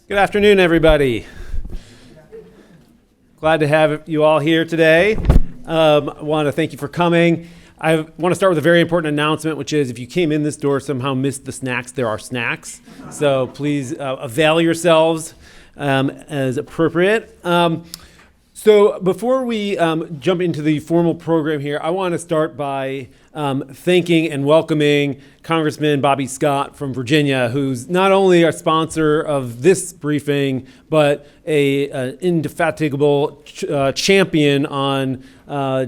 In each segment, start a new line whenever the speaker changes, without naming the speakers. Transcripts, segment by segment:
Good afternoon, everybody. Glad to have you all here today. I want to thank you for coming. I want to start with a very important announcement, which is if you came in this door somehow missed the snacks, there are snacks. So please avail yourselves as appropriate. So before we jump into the formal program here, I want to start by thanking and welcoming Congressman Bobby Scott from Virginia, who's not only a sponsor of this briefing, but an indefatigable champion on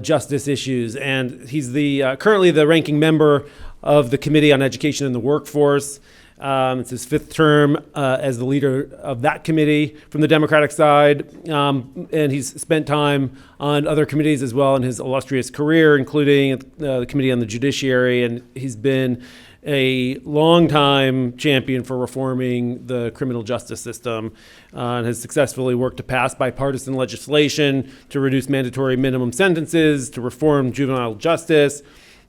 justice issues. And he's currently the ranking member of the Committee on Education and the Workforce. It's his fifth term as the leader of that committee from the Democratic side, and he's spent time on other committees as well in his illustrious career, including the Committee on the Judiciary, and he's been a longtime champion for reforming the criminal justice system and has successfully worked to pass bipartisan legislation to reduce mandatory minimum sentences, to reform juvenile justice,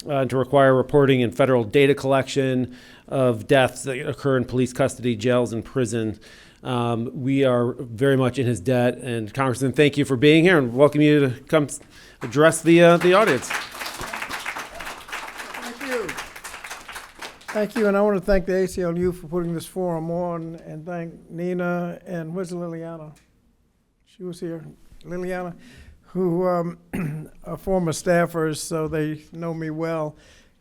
to require reporting and federal data collection of deaths that occur in police custody, jails, and prison. We are very much in his debt. And Congressman, thank you for being here and welcome you to come address the audience.
Thank you, and I want to thank the ACLU for putting this forum on, and thank Nina and where's Liliana? She was here, Liliana, who are former staffers, so they know me well,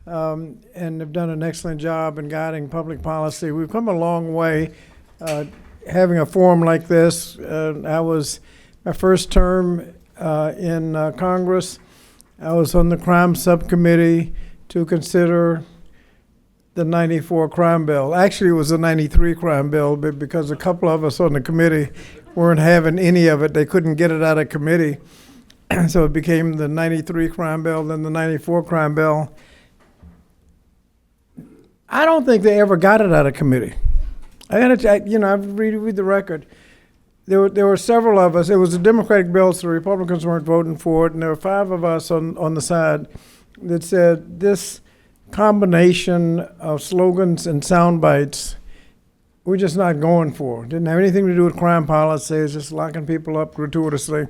and have done an excellent job in guiding public policy. We've come a long way having a forum like this. I was my first term in Congress. I was on the crime subcommittee to consider the 94 crime bill. Actually, it was the 93 crime bill, but because a couple of us on the committee weren't having any of it, they couldn't get it out of committee. So it became the 93 crime bill, then the 94 crime bill. I don't think they ever got it out of committee. I've read the record. There were several of us. It was a Democratic bill, so the Republicans weren't voting for it, and there were 5 of us on the side that said this combination of slogans and sound bites, we're just not going for. Didn't have anything to do with crime policies, just locking people up gratuitously.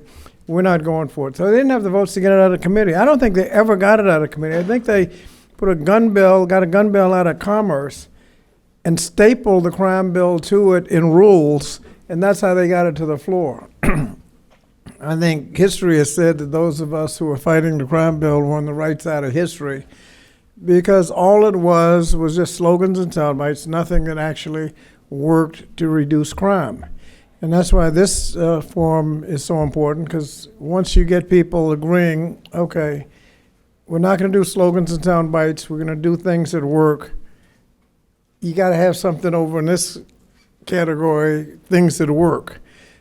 We're not going for it. So they didn't have the votes to get it out of committee. I don't think they ever got it out of committee. I think they got a gun bill out of Commerce and stapled the crime bill to it in rules, and that's how they got it to the floor. I think history has said that those of us who were fighting the crime bill were on the right side of history, because all it was just slogans and sound bites, nothing that actually worked to reduce crime. And that's why this forum is so important, because once you get people agreeing, okay, we're not going to do slogans and sound bites, we're going to do things that work, you got to have something over in this category, things that work,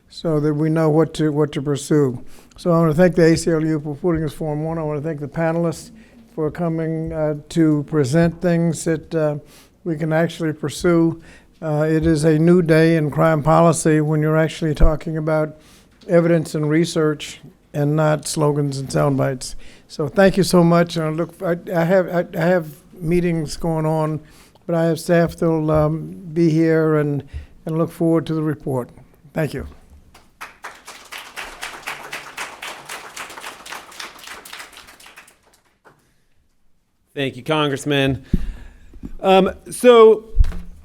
so that we know what to pursue. So I want to thank the ACLU for putting this forum on. I want to thank the panelists for coming to present things that we can actually pursue. It is a new day in crime policy when you're actually talking about evidence and research and not slogans and sound bites. So thank you so much. And I have meetings going on, but I have staff that'll be here and look forward to the report. Thank you.
Thank you, Congressman. So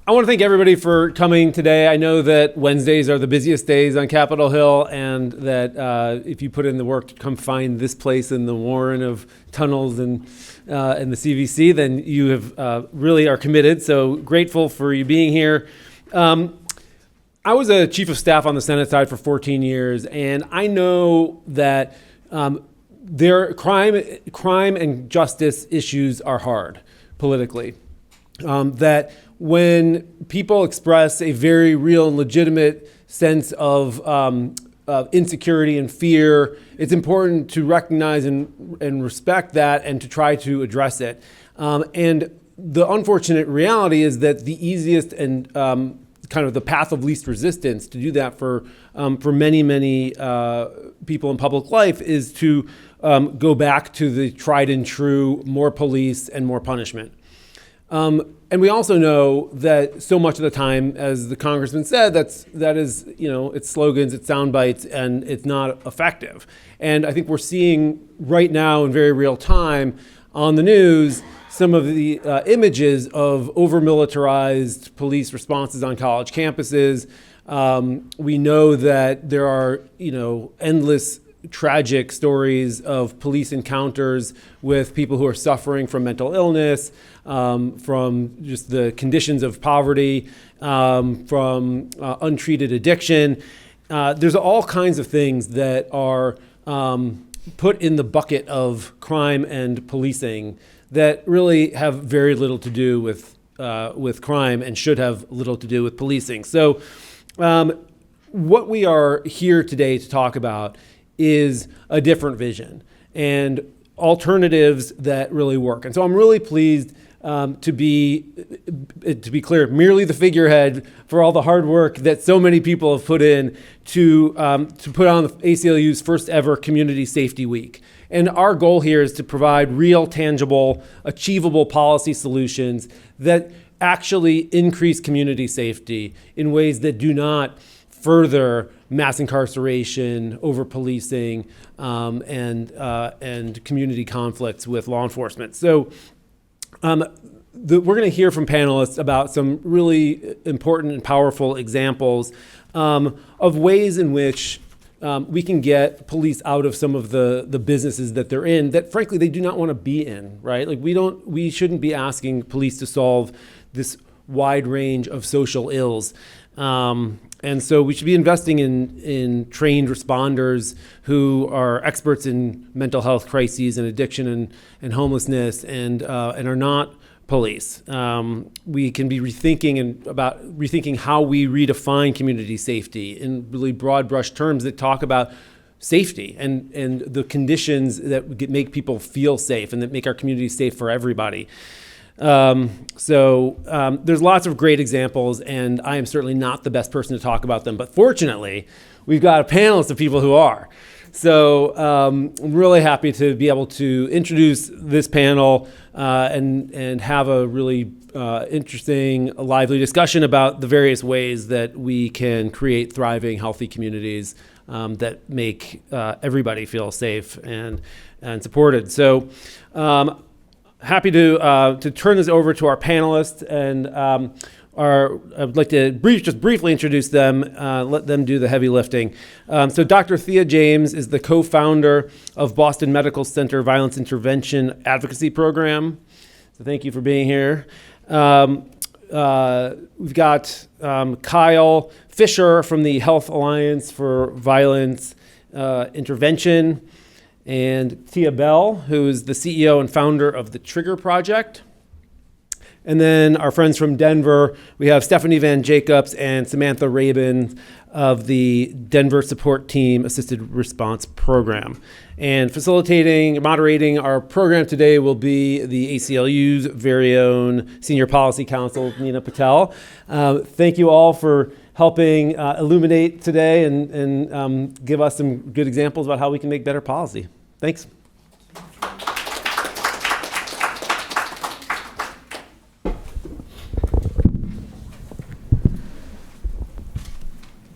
I want to thank everybody for coming today. I know that Wednesdays are the busiest days on Capitol Hill, and that if you put in the work to come find this place in the warren of tunnels and the CVC, then you have really are committed. So grateful for you being here. I was a chief of staff on the Senate side for 14 years, and I know that crime and justice issues are hard politically. That when people express a very real and legitimate sense of insecurity and fear, it's important to recognize and respect that and to try to address it. And the unfortunate reality is that the easiest and kind of the path of least resistance to do that for many people in public life is to go back to the tried and true more police and more punishment. And we also know that so much of the time, as the congressman said, that is, it's slogans, it's sound bites, and it's not effective. And I think we're seeing right now in very real time on the news some of the images of over-militarized police responses on college campuses. We know that there are, endless tragic stories of police encounters with people who are suffering from mental illness, from just the conditions of poverty, from untreated addiction. There's all kinds of things that are put in the bucket of crime and policing that really have very little to do with crime and should have little to do with policing. So what we are here today to talk about is a different vision and alternatives that really work. And so I'm really pleased to be clear, merely the figurehead for all the hard work that so many people have put in to put on the ACLU's first ever Community Safety Week. And our goal here is to provide real, tangible, achievable policy solutions that actually increase community safety in ways that do not further mass incarceration, over-policing, and community conflicts with law enforcement. So we're going to hear from panelists about some really important and powerful examples of ways in which we can get police out of some of the businesses that they're in that, frankly, they do not want to be in, right? Like we shouldn't be asking police to solve this wide range of social ills. And so we should be investing in trained responders who are experts in mental health crises and addiction and homelessness and are not police. We can be rethinking how we redefine community safety in really broad brush terms that talk about safety and the conditions that make people feel safe and that make our community safe for everybody. There's lots of great examples, and I am certainly not the best person to talk about them, but fortunately, we've got a panelist of people who are. So I'm really happy to be able to introduce this panel and have a really interesting, lively discussion about the various ways that we can create thriving, healthy communities that make everybody feel safe and supported. So happy to turn this over to our panelists, and I'd like to just briefly introduce them, let them do the heavy lifting. So Dr. Thea James is the co-founder of Boston Medical Center Violence Intervention Advocacy Program. So thank you for being here. We've got Kyle Fisher from the Health Alliance for Violence Intervention, and Tia Bell, who is the CEO and founder of the Trigger Project. And then our friends from Denver, we have Stephanie Van Jacobs and Samantha Rabin of the Denver Support Team Assisted Response Program. And moderating our program today will be the ACLU's very own Senior Policy Counsel, Nina Patel. Thank you all for helping illuminate today and give us some good examples about how we can make better policy. Thanks.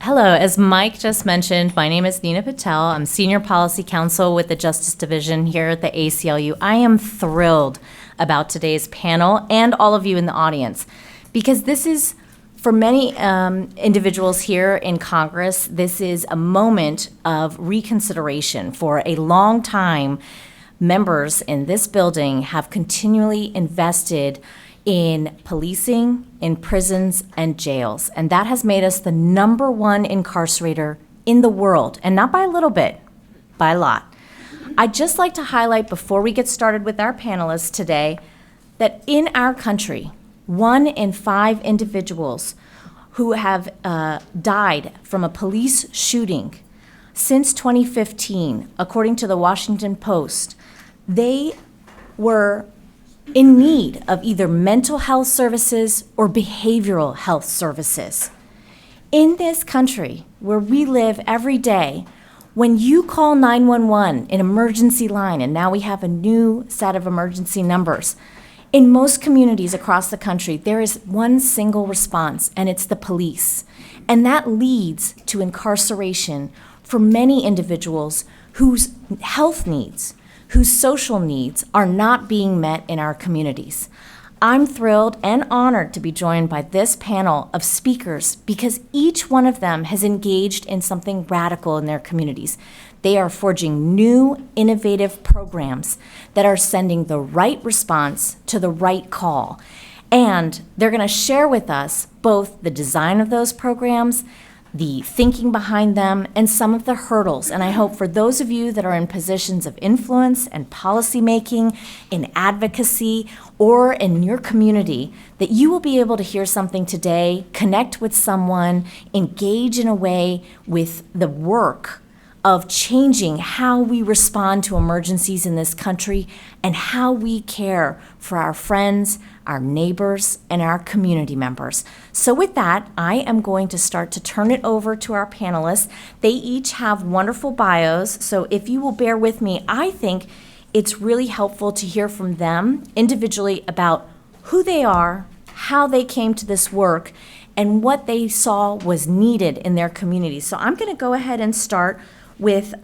Hello, as Mike just mentioned, my name is Nina Patel. I'm Senior Policy Counsel with the Justice Division here at the ACLU. I am thrilled about today's panel and all of you in the audience, because this is, for many individuals here in Congress, this is a moment of reconsideration. For a long time, members in this building have continually invested in policing, in prisons, and jails. And that has made us the #1 incarcerator in the world, and not by a little bit, by a lot. I'd just like to highlight, before we get started with our panelists today, that in our country, 1 in 5 individuals who have died from a police shooting since 2015, according to the Washington Post, they were in need of either mental health services or behavioral health services. In this country, where we live every day, when you call 911, an emergency line, and now we have a new set of emergency numbers, In most communities across the country, there is one single response, and it's the police. And that leads to incarceration for many individuals whose health needs, whose social needs are not being met in our communities. I'm thrilled and honored to be joined by this panel of speakers because each one of them has engaged in something radical in their communities. They are forging new, innovative programs that are sending the right response to the right call. And they're going to share with us both the design of those programs, the thinking behind them, and some of the hurdles. And I hope for those of you that are in positions of influence and policymaking, in advocacy, or in your community, that you will be able to hear something today, connect with someone, engage in a way with the work of changing how we respond to emergencies in this country and how we care for our friends, our neighbors, and our community members. So with that, I am going to start to turn it over to our panelists. They each have wonderful bios, so if you will bear with me, I think it's really helpful to hear from them individually about who they are, how they came to this work, and what they saw was needed in their community. So I'm going to go ahead and start with,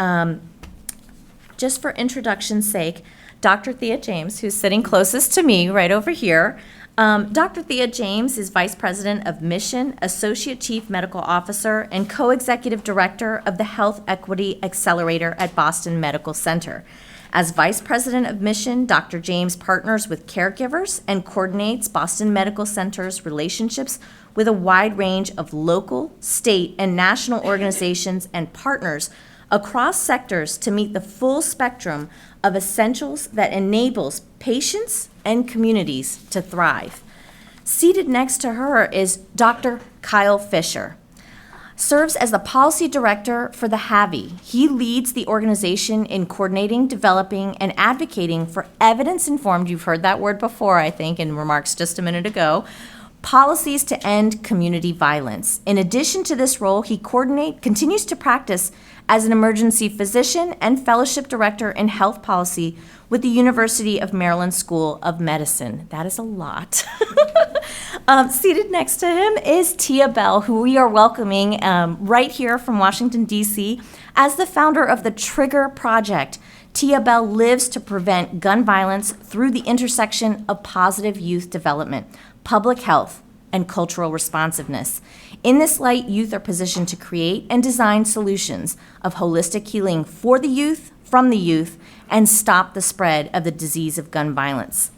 just for introduction's sake, Dr. Thea James, who's sitting closest to me right over here. Dr. Thea James is Vice President of Mission, Associate Chief Medical Officer, and Co-Executive Director of the Health Equity Accelerator at Boston Medical Center. As Vice President of Mission, Dr. James partners with caregivers and coordinates Boston Medical Center's relationships with a wide range of local, state, and national organizations and partners across sectors to meet the full spectrum of essentials that enables patients and communities to thrive. Seated next to her is Dr. Kyle Fisher. Serves as the policy director for the HAVI. He leads the organization in coordinating, developing, and advocating for evidence-informed, you've heard that word before, I think, in remarks just a minute ago, policies to end community violence. In addition to this role, he continues to practice as an emergency physician and fellowship director in health policy with the University of Maryland School of Medicine. That is a lot. Seated next to him is Tia Bell, who we are welcoming right here from Washington, D.C., as the founder of the Trigger Project. Tia Bell lives to prevent gun violence through the intersection of positive youth development, public health, and cultural responsiveness. In this light, youth are positioned to create and design solutions of holistic healing for the youth, from the youth, and stop the spread of the disease of gun violence.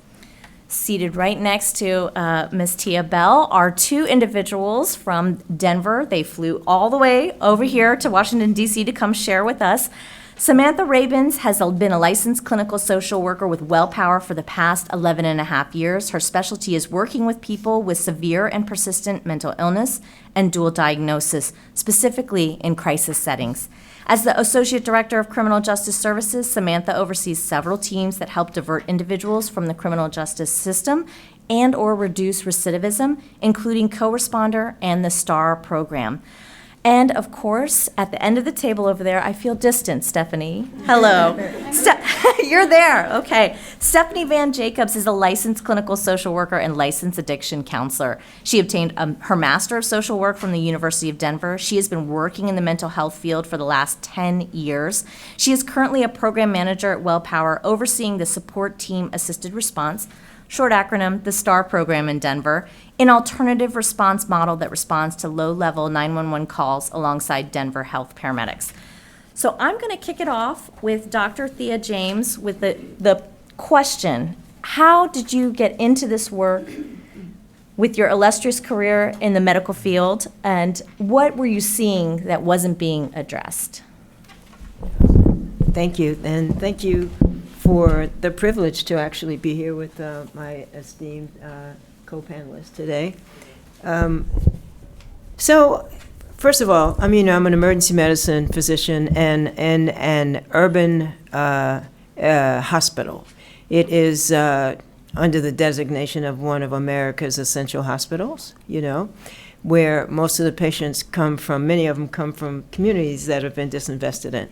Seated right next to Ms. Tia Bell are two individuals from Denver. They flew all the way over here to Washington, D.C. to come share with us. Samantha Rabins has been a licensed clinical social worker with WellPower for the past 11 and a half years. Her specialty is working with people with severe and persistent mental illness and dual diagnosis, specifically in crisis settings. As the Associate Director of Criminal Justice Services, Samantha oversees several teams that help divert individuals from the criminal justice system and/or reduce recidivism, including Co-Responder and the STAR program. And of course, at the end of the table over there, I feel distant, Stephanie. Hello. You're there, okay. Stephanie Van Jacobs is a licensed clinical social worker and licensed addiction counselor. She obtained her Master of Social Work from the University of Denver. She has been working in the mental health field for the last 10 years. She is currently a program manager at WellPower, overseeing the Support Team Assisted Response, short acronym, the STAR program in Denver, an alternative response model that responds to low-level 911 calls alongside Denver health paramedics. So I'm going to kick it off with Dr. Thea James with the question, how did you get into this work with your illustrious career in the medical field, and what were you seeing that wasn't being addressed?
Thank you, and thank you for the privilege to actually be here with my esteemed co-panelists today. So, first of all, I'm an emergency medicine physician and an urban hospital. It is under the designation of one of America's essential hospitals, where most of the patients many of them come from communities that have been disinvested in.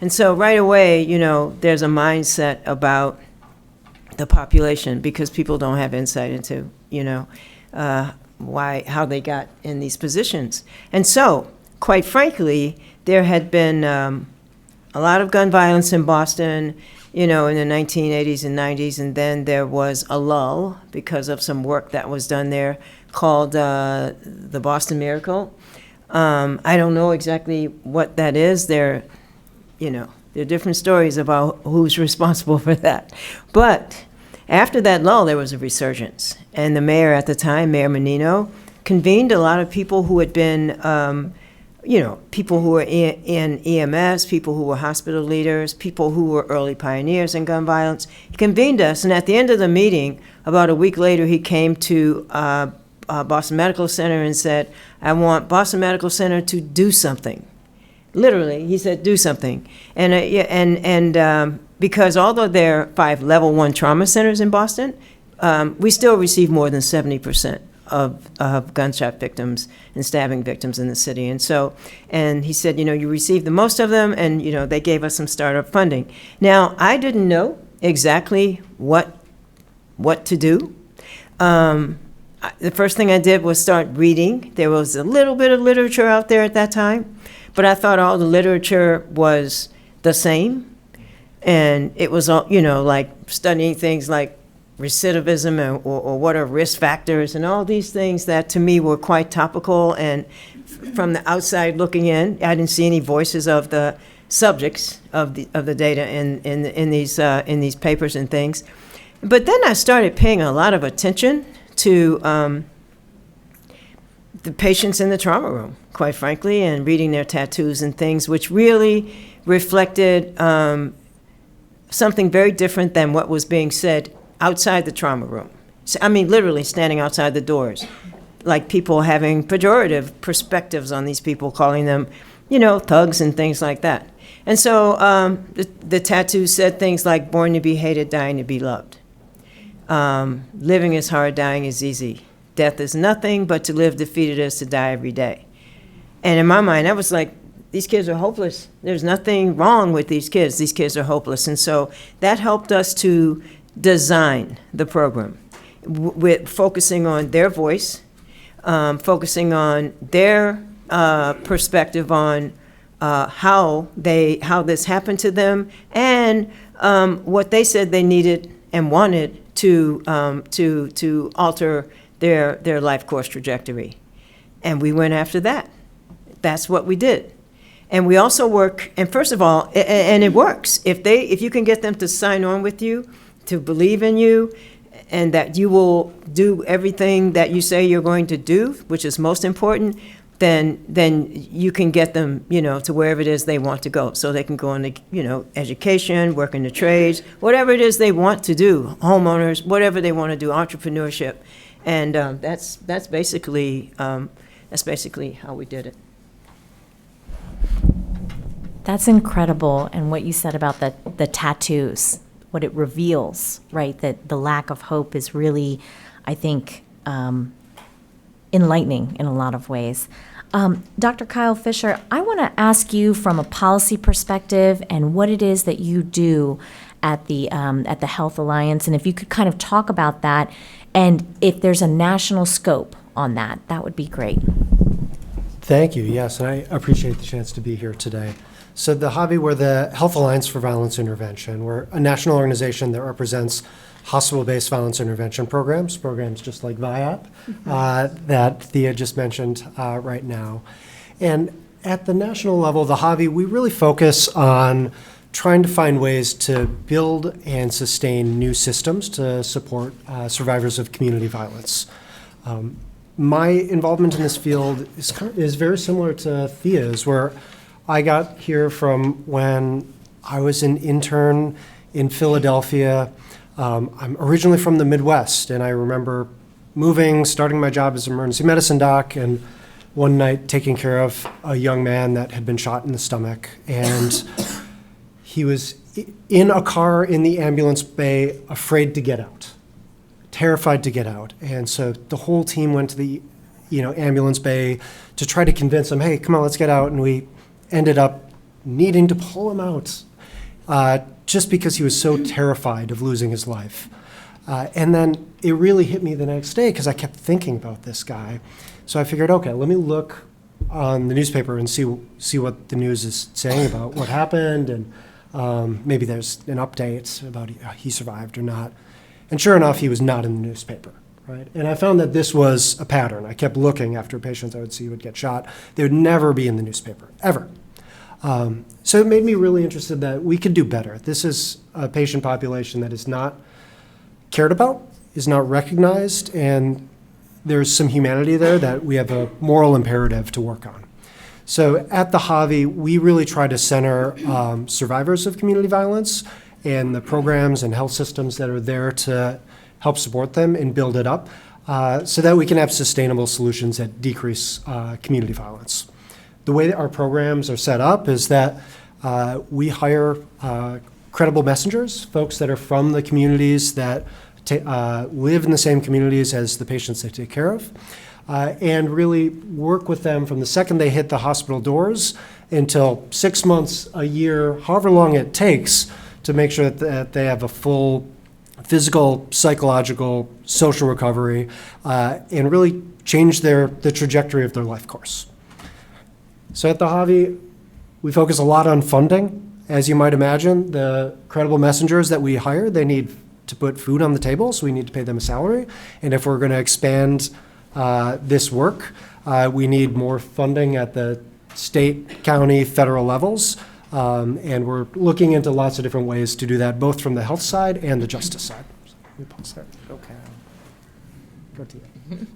And so right away, there's a mindset about the population, because people don't have insight into, how they got in these positions. And so, quite frankly, there had been a lot of gun violence in Boston, in the 1980s and 90s, and then there was a lull because of some work that was done there called the Boston Miracle. I don't know exactly what that is. There are different stories about who's responsible for that. But after that lull, there was a resurgence. And the mayor at the time, Mayor Menino, convened a lot of people who had been, people who were in EMS, people who were hospital leaders, people who were early pioneers in gun violence. He convened us, and at the end of the meeting, about a week later, he came to Boston Medical Center and said, I want Boston Medical Center to do something. Literally, he said, do something. And because although there are 5 level 1 trauma centers in Boston, we still receive more than 70% of gunshot victims and stabbing victims in the city. And he said, you receive the most of them, and, they gave us some startup funding. Now, I didn't know exactly what to do. The first thing I did was start reading. There was a little bit of literature out there at that time, but I thought all the literature was the same. And it was all, like studying things like recidivism or what are risk factors and all these things that to me were quite topical. And from the outside looking in, I didn't see any voices of the subjects of the data in these papers and things. But then I started paying a lot of attention to the patients in the trauma room, quite frankly, and reading their tattoos and things, which really reflected something very different than what was being said outside the trauma room. So, I mean, literally standing outside the doors, like people having pejorative perspectives on these people, calling them, thugs and things like that. And so the tattoo said things like, born to be hated, dying to be loved. Living is hard, dying is easy. Death is nothing, but to live defeated is to die every day. And in my mind, I was like, these kids are hopeless. There's nothing wrong with these kids. These kids are hopeless. And so that helped us to design the program with focusing on their voice, focusing on their perspective on how this happened to them, and what they said they needed and wanted to alter their life course trajectory. And we went after that. That's what we did. And we also work, and first of all, and it works. If you can get them to sign on with you, to believe in you, and that you will do everything that you say you're going to do, which is most important, then you can get them, to wherever it is they want to go. So they can go into, education, work in the trades, whatever it is they want to do, homeowners, whatever they want to do, entrepreneurship. And that's basically how we did it.
That's incredible. And what you said about the tattoos, what it reveals, right? That the lack of hope is really, I think, enlightening in a lot of ways. Dr. Kyle Fisher, I want to ask you from a policy perspective and what it is that you do at the Health Alliance, and if you could kind of talk about that, and if there's a national scope on that, that would be great.
Thank you. Yes, and I appreciate the chance to be here today. So the HAVI, we're the Health Alliance for Violence Intervention. We're a national organization that represents hospital-based violence intervention programs just like VIAP, that Thea just mentioned right now. And at the national level, the HAVI, we really focus on trying to find ways to build and sustain new systems to support survivors of community violence. My involvement in this field is very similar to Thea's, where I got here from when I was an intern in Philadelphia. I'm originally from the Midwest, and I remember moving, starting my job as an emergency medicine doc, and one night taking care of a young man that had been shot in the stomach. And he was in a car in the ambulance bay, afraid to get out, terrified to get out. And so the whole team went to the ambulance bay to try to convince him, hey, come on, let's get out. And we ended up needing to pull him out. just because he was so terrified of losing his life. And then it really hit me the next day because I kept thinking about this guy. So I figured, okay, let me look on the newspaper and see what the news is saying about what happened, and maybe there's an update about he survived or not. And sure enough, he was not in the newspaper, right? And I found that this was a pattern. I kept looking after patients I would see would get shot. They would never be in the newspaper, ever. So it made me really interested that we could do better. This is a patient population that is not cared about, is not recognized, and there's some humanity there that we have a moral imperative to work on. So at the Javi, we really try to center survivors of community violence and the programs and health systems that are there to help support them and build it up so that we can have sustainable solutions that decrease community violence. The way that our programs are set up is that we hire credible messengers, folks that are from the communities that live in the same communities as the patients they take care of, and really work with them from the second they hit the hospital doors until 6 months, a year, however long it takes to make sure that they have a full physical, psychological, social recovery, and really change the trajectory of their life course. So at the Javi, we focus a lot on funding. As you might imagine, the credible messengers that we hire, they need to put food on the table, so we need to pay them a salary. And if we're going to expand this work, we need more funding at the state, county, federal levels. And we're looking into lots of different ways to do that, both from the health side and the justice side. So let me pause there. Okay. Go to you.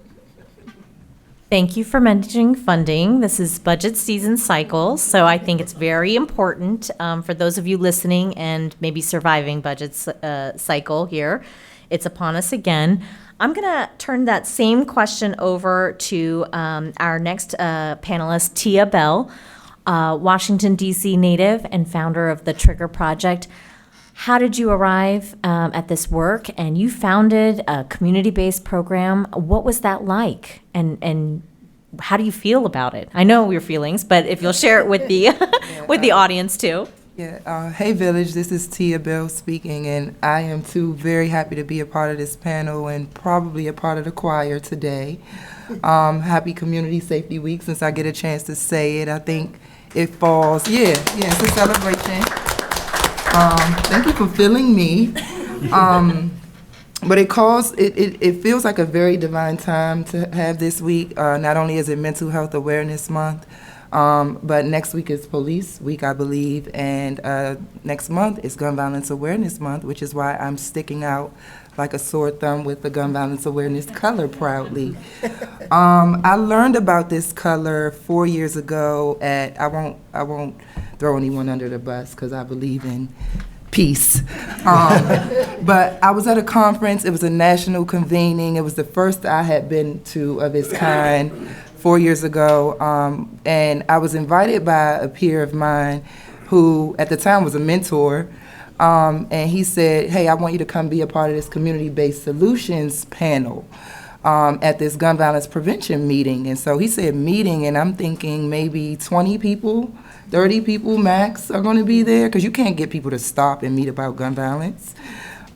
Thank you for mentioning funding. This is budget season cycle, so I think it's very important for those of you listening and maybe surviving budget cycle here. It's upon us again. I'm going to turn that same question over to our next panelist, Tia Bell, Washington, D.C. native and founder of the Trigger Project. How did you arrive at this work? And you founded a community-based program. What was that like? And how do you feel about it? I know your feelings, but if you'll share it with the with the audience too.
Yeah. Hey, Village. This is Tia Bell speaking, and I am too very happy to be a part of this panel and probably a part of the choir today. Happy Community Safety Week. Since I get a chance to say it, I think it falls. Yeah, it's a celebration. Thank you for filling me. But it feels like a very divine time to have this week. Not only is it Mental Health Awareness Month, but next week is Police Week, I believe, and next month is Gun Violence Awareness Month, which is why I'm sticking out like a sore thumb with the Gun Violence Awareness color proudly. I learned about this color 4 years ago at, I won't throw anyone under the bus because I believe in peace. But I was at a conference. It was a national convening. It was the first I had been to of its kind 4 years ago. And I was invited by a peer of mine who at the time was a mentor. And he said, hey, I want you to come be a part of this community-based solutions panel at this gun violence prevention meeting. And so he said meeting, and I'm thinking maybe 20 people, 30 people max are going to be there, because you can't get people to stop and meet about gun violence.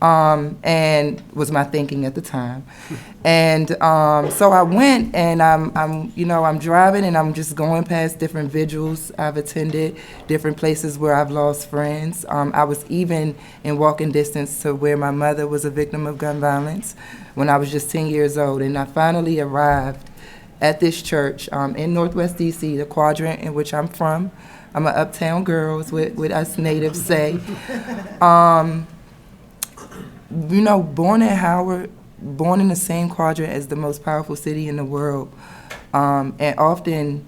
And was my thinking at the time. And so I went, and I'm driving, and I'm just going past different vigils I've attended, different places where I've lost friends. I was even in walking distance to where my mother was a victim of gun violence when I was just 10 years old. And I finally arrived at this church in Northwest D.C., the quadrant in which I'm from. I'm an uptown girl, is what us natives say. Born in Howard, born in the same quadrant as the most powerful city in the world, and often,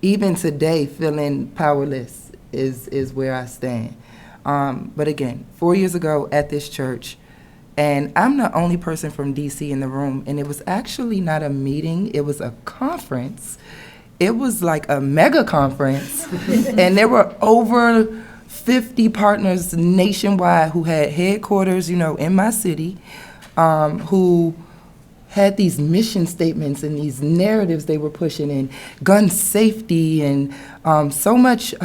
even today, feeling powerless is where I stand. But again, 4 years ago at this church, and I'm the only person from DC in the room, and it was actually not a meeting, it was a conference. It was like a mega conference, and there were over 50 partners nationwide who had headquarters, in my city, who had these mission statements and these narratives they were pushing in gun safety and so much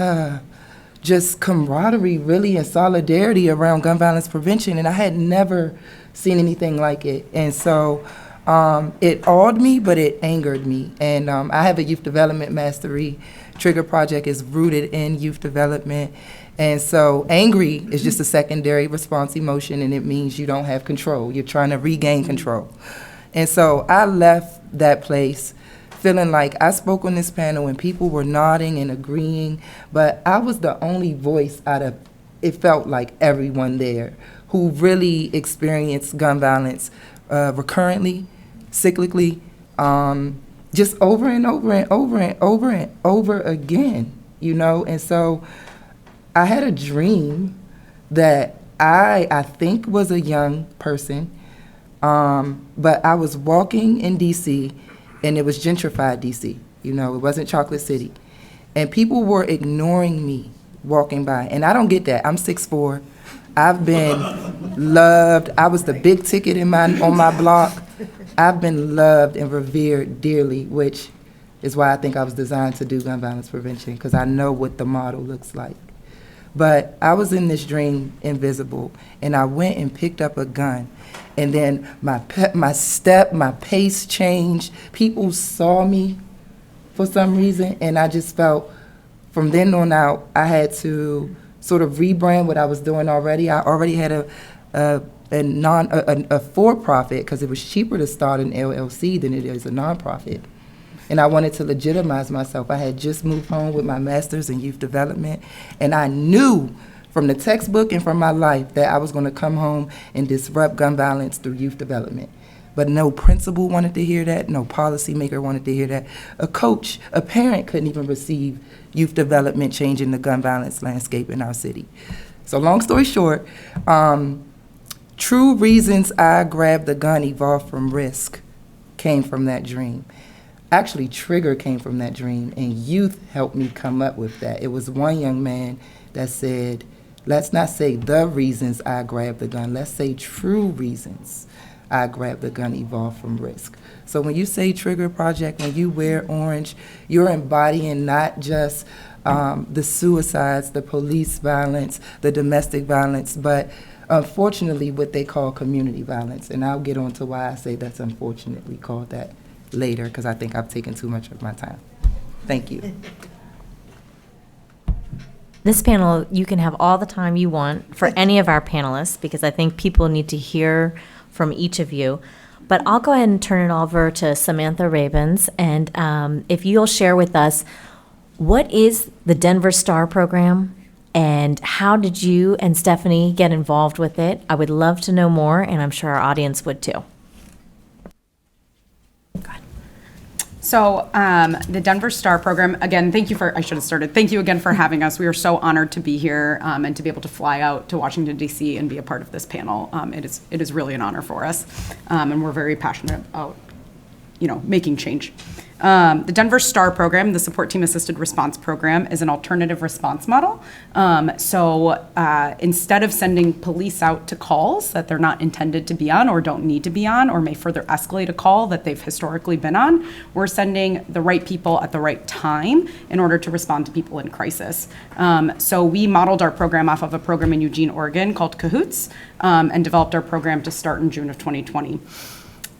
just camaraderie, really, and solidarity around gun violence prevention, and I had never seen anything like it. And so it awed me, but it angered me. And I have a youth development mastery. Trigger Project is rooted in youth development. And so angry is just a secondary response emotion, and it means you don't have control. You're trying to regain control. And so I left that place feeling like I spoke on this panel and people were nodding and agreeing, but I was the only voice out of, it felt like everyone there, who really experienced gun violence recurrently, cyclically, just over and over and over and over and over again, you know? And so I had a dream that I think was a young person, but I was walking in D.C., and it was gentrified D.C., you know, it wasn't Chocolate City. And people were ignoring me walking by, and I don't get that. I'm 6'4". I've been loved. I was the big ticket on my block. I've been loved and revered dearly, which is why I think I was designed to do gun violence prevention, because I know what the model looks like. But I was in this dream, invisible, and I went and picked up a gun. And then my pace changed. People saw me for some reason, and I just felt from then on out, I had to sort of rebrand what I was doing already. I already had a for-profit, because it was cheaper to start an LLC than it is a nonprofit. And I wanted to legitimize myself. I had just moved home with my master's in youth development, and I knew from the textbook and from my life that I was going to come home and disrupt gun violence through youth development. But no principal wanted to hear that, no policymaker wanted to hear that. A coach, a parent couldn't even receive youth development changing the gun violence landscape in our city. So long story short, true reasons I grabbed the gun evolved from risk came from that dream. Actually, Trigger came from that dream, and youth helped me come up with that. It was one young man that said, let's not say the reasons I grabbed the gun, let's say true reasons I grabbed the gun evolved from risk. So when you say Trigger Project, when you wear orange, you're embodying not just the suicides, the police violence, the domestic violence, but unfortunately what they call community violence. And I'll get on to why I say that's unfortunately called that later, because I think I've taken too much of my time. Thank you.
This panel, you can have all the time you want for any of our panelists, because I think people need to hear from each of you. But I'll go ahead and turn it over to Samantha Rabins, and if you'll share with us, what is the Denver Star program, and how did you and Stephanie get involved with it? I would love to know more, and I'm sure our audience would too.
So the Denver Star program, again, thank you again for having us. We are so honored to be here and to be able to fly out to Washington, D.C. and be a part of this panel. It is really an honor for us, and we're very passionate about, making change. The Denver Star program, the Support Team Assisted Response program, is an alternative response model. So instead of sending police out to calls that they're not intended to be on or don't need to be on or may further escalate a call that they've historically been on, we're sending the right people at the right time in order to respond to people in crisis. So we modeled our program off of a program in Eugene, Oregon called Cahoots, and developed our program to start in June of 2020.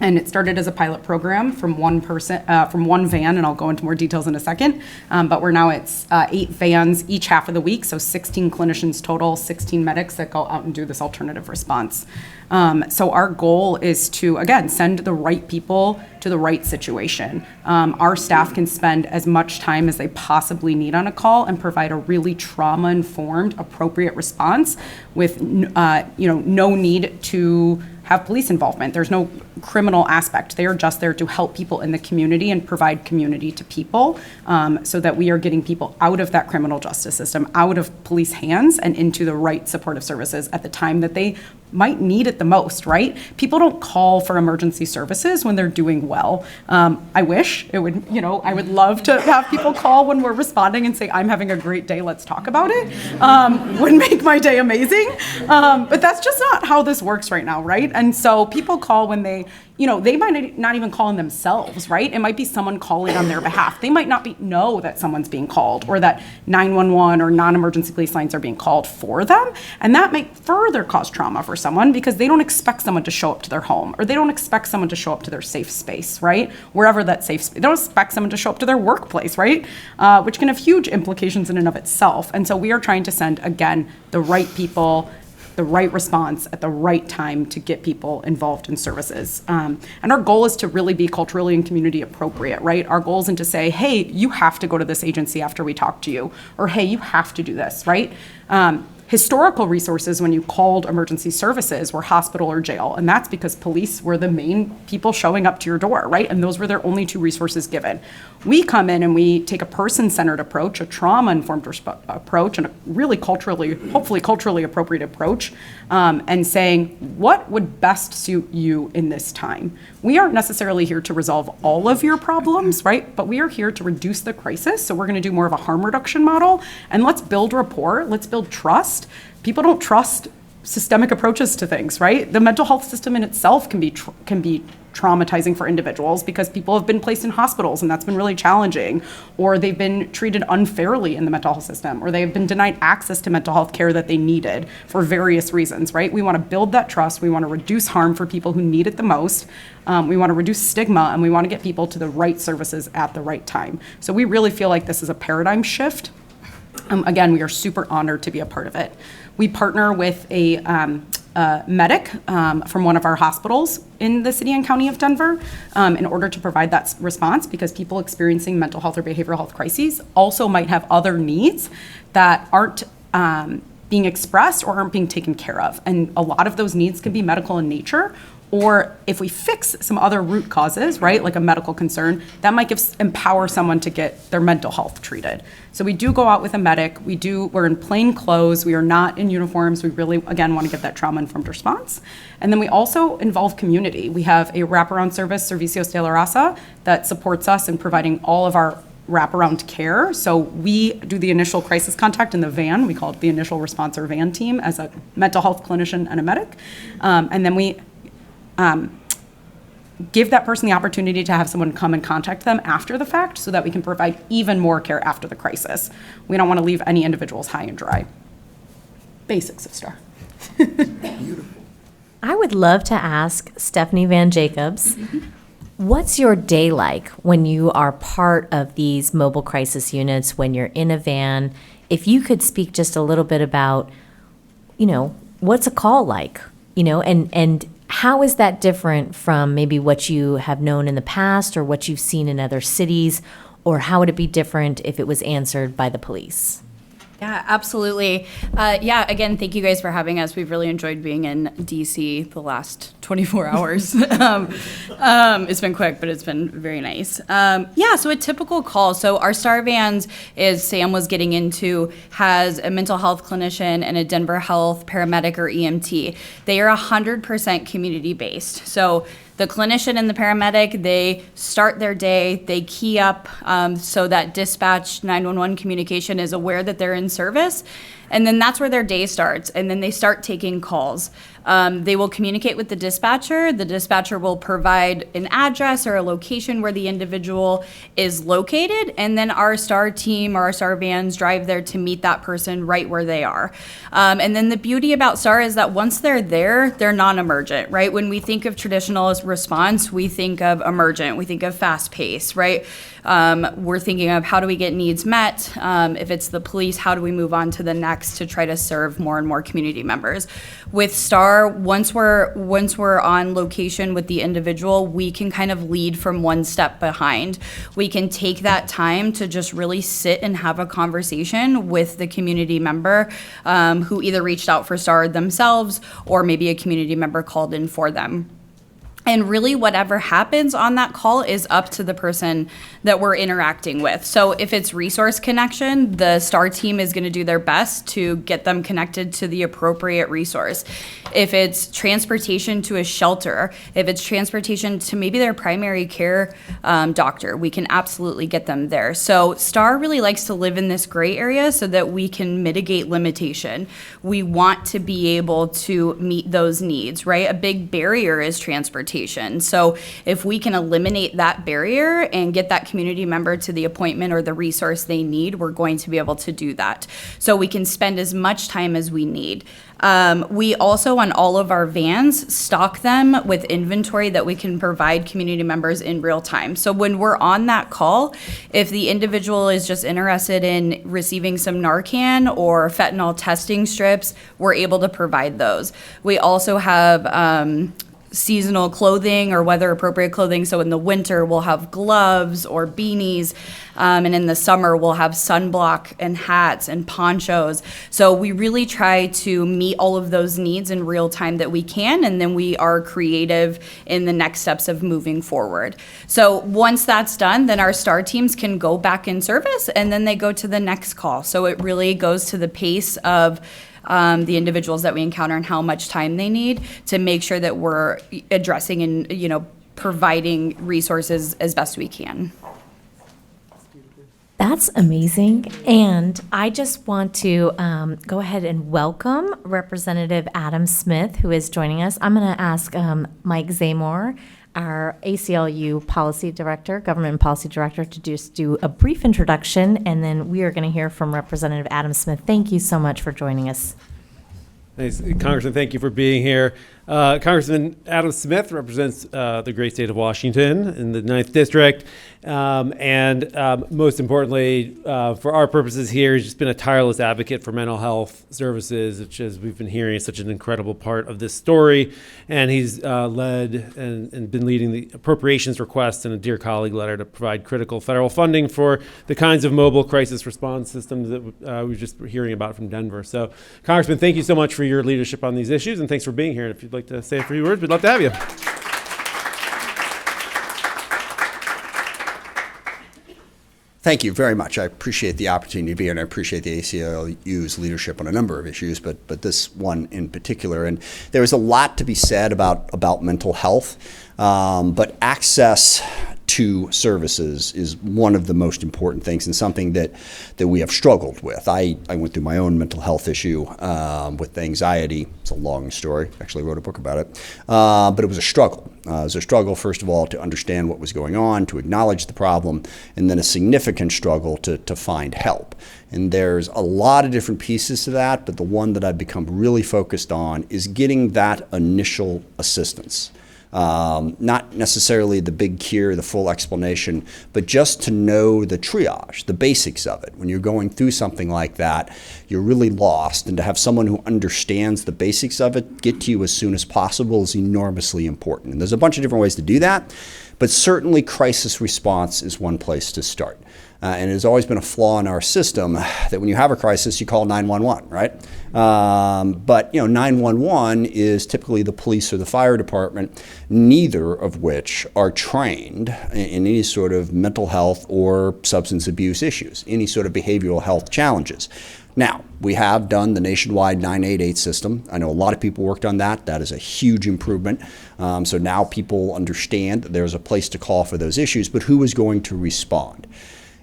And it started as a pilot program from one van, and I'll go into more details in a second. But we're now at 8 vans each half of the week, so 16 clinicians total, 16 medics that go out and do this alternative response. So our goal is to, again, send the right people to the right situation. Our staff can spend as much time as they possibly need on a call and provide a really trauma-informed, appropriate response with no need to have police involvement. There's no criminal aspect. They are just there to help people in the community and provide community to people, so that we are getting people out of that criminal justice system, out of police hands, and into the right supportive services at the time that they might need it the most, right? People don't call for emergency services when they're doing well. I wish it would, I would love to have people call when we're responding and say, I'm having a great day, let's talk about it. Would make my day amazing. But that's just not how this works right now, right? And so people call when they, they might not even call in themselves, right? It might be someone calling on their behalf. They might not know that someone's being called or that 911 or non-emergency police lines are being called for them. And that might further cause trauma for someone because they don't expect someone to show up to their home, or they don't expect someone to show up to their safe space, right? Wherever that safe space, they don't expect someone to show up to their workplace, right? Which can have huge implications in and of itself. And so we are trying to send, again, the right people, the right response at the right time to get people involved in services. And our goal is to really be culturally and community appropriate, right? Our goal isn't to say, hey, you have to go to this agency after we talk to you, or hey, you have to do this, right? Historical resources when you called emergency services were hospital or jail, and that's because police were the main people showing up to your door, right? And those were their only two resources given. We come in and we take a person-centered approach, a trauma-informed approach, and a really hopefully culturally appropriate approach, and saying, what would best suit you in this time? We aren't necessarily here to resolve all of your problems, right? But we are here to reduce the crisis, so we're gonna do more of a harm reduction model, and let's build rapport, let's build trust. People don't trust systemic approaches to things, right? The mental health system in itself can be traumatizing for individuals because people have been placed in hospitals and that's been really challenging, or they've been treated unfairly in the mental health system, or they have been denied access to mental health care that they needed for various reasons, right? We want to build that trust. We want to reduce harm for people who need it the most. We want to reduce stigma, and we want to get people to the right services at the right time. So we really feel like this is a paradigm shift. Again, we are super honored to be a part of it. We partner with a medic from one of our hospitals in the city and county of Denver in order to provide that response, because people experiencing mental health or behavioral health crises also might have other needs that aren't being expressed or aren't being taken care of. And a lot of those needs can be medical in nature, or if we fix some other root causes, right, like a medical concern, that might empower someone to get their mental health treated. So we do go out with a medic. We're in plain clothes. We are not in uniforms. We really, again, want to get that trauma-informed response. And then we also involve community. We have a wraparound service, Servicios de la Raza, that supports us in providing all of our wraparound care. So we do the initial crisis contact in the van. We call it the initial response or van team as a mental health clinician and a medic. And then we give that person the opportunity to have someone come and contact them after the fact so that we can provide even more care after the crisis. We don't want to leave any individuals high and dry. Basics of STAR.
I would love to ask Stephanie Van Jacobs, what's your day like when you are part of these mobile crisis units, when you're in a van? If you could speak just a little bit about, what's a call like, and how is that different from maybe what you have known in the past or what you've seen in other cities, or how would it be different if it was answered by the police?
Yeah, absolutely. Again, thank you guys for having us. We've really enjoyed being in DC the last 24 hours. It's been quick, but it's been very nice. So a typical call. So our STAR vans, as Sam was getting into, has a mental health clinician and a Denver Health paramedic or EMT. They are 100% community-based. So the clinician and the paramedic, they start their day, they key up so that dispatch 911 communication is aware that they're in service. And then that's where their day starts. And then they start taking calls. They will communicate with the dispatcher. The dispatcher will provide an address or a location where the individual is located. And then our STAR team or our STAR vans drive there to meet that person right where they are. And then the beauty about STAR is that once they're there, they're non-emergent, right? When we think of traditional response, we think of emergent, we think of fast-paced, right? We're thinking of how do we get needs met? If it's the police, how do we move on to the next to try to serve more and more community members? With STAR, once we're on location with the individual, we can kind of lead from one step behind. We can take that time to just really sit and have a conversation with the community member who either reached out for STAR themselves or maybe a community member called in for them. And really whatever happens on that call is up to the person that we're interacting with. So if it's resource connection, the STAR team is going to do their best to get them connected to the appropriate resource. If it's transportation to a shelter, if it's transportation to maybe their primary care doctor, we can absolutely get them there. So STAR really likes to live in this gray area so that we can mitigate limitation. We want to be able to meet those needs, right? A big barrier is transportation. transportation. So if we can eliminate that barrier and get that community member to the appointment or the resource they need, we're going to be able to do that. So we can spend as much time as we need. We also, on all of our vans, stock them with inventory that we can provide community members in real time. So when we're on that call, if the individual is just interested in receiving some Narcan or fentanyl testing strips, we're able to provide those. We also have seasonal clothing or weather appropriate clothing. So in the winter, we'll have gloves or beanies. And in the summer, we'll have sunblock and hats and ponchos. So we really try to meet all of those needs in real time that we can. And then we are creative in the next steps of moving forward. So once that's done, then our STAR teams can go back in service and then they go to the next call. So it really goes to the pace of the individuals that we encounter and how much time they need to make sure that we're addressing and, providing resources as best we can.
That's amazing. And I just want to go ahead and welcome Representative Adam Smith, who is joining us. I'm going to ask Mike Zamor, our ACLU Policy Director, Government and Policy Director, to just do a brief introduction, and then we are going to hear from Representative Adam Smith. Thank you so much for joining us.
Thanks, Congressman, thank you for being here. Congressman Adam Smith represents the great state of Washington in the 9th District. And most importantly, for our purposes here, he's just been a tireless advocate for mental health services, which, as we've been hearing, is such an incredible part of this story. And he's led and been leading the appropriations request in a Dear Colleague letter to provide critical federal funding for the kinds of mobile crisis response systems that we were just hearing about from Denver. So, Congressman, thank you so much for your leadership on these issues, and thanks for being here. And if you'd like to say a few words, we'd love to have you.
Thank you very much. I appreciate the opportunity to be here, and I appreciate the ACLU's leadership on a number of issues, but this one in particular. And there is a lot to be said about mental health, but access to services is one of the most important things, and something that we have struggled with. I went through my own mental health issue with anxiety. It's a long story. Actually wrote a book about it. But it was a struggle. It was a struggle, first of all, to understand what was going on, to acknowledge the problem, and then a significant struggle to find help. And there's a lot of different pieces to that, but the one that I've become really focused on is getting that initial assistance. Not necessarily the big cure, the full explanation, but just to know the triage, the basics of it. When you're going through something like that, you're really lost, and to have someone who understands the basics of it get to you as soon as possible is enormously important. And there's a bunch of different ways to do that, but certainly crisis response is one place to start. And it has always been a flaw in our system that when you have a crisis, you call 911, right? But 911 is typically the police or the fire department, neither of which are trained in any sort of mental health or substance abuse issues, any sort of behavioral health challenges. Now, we have done the nationwide 988 system. I know a lot of people worked on that. That is a huge improvement. So now people understand that there's a place to call for those issues, but who is going to respond?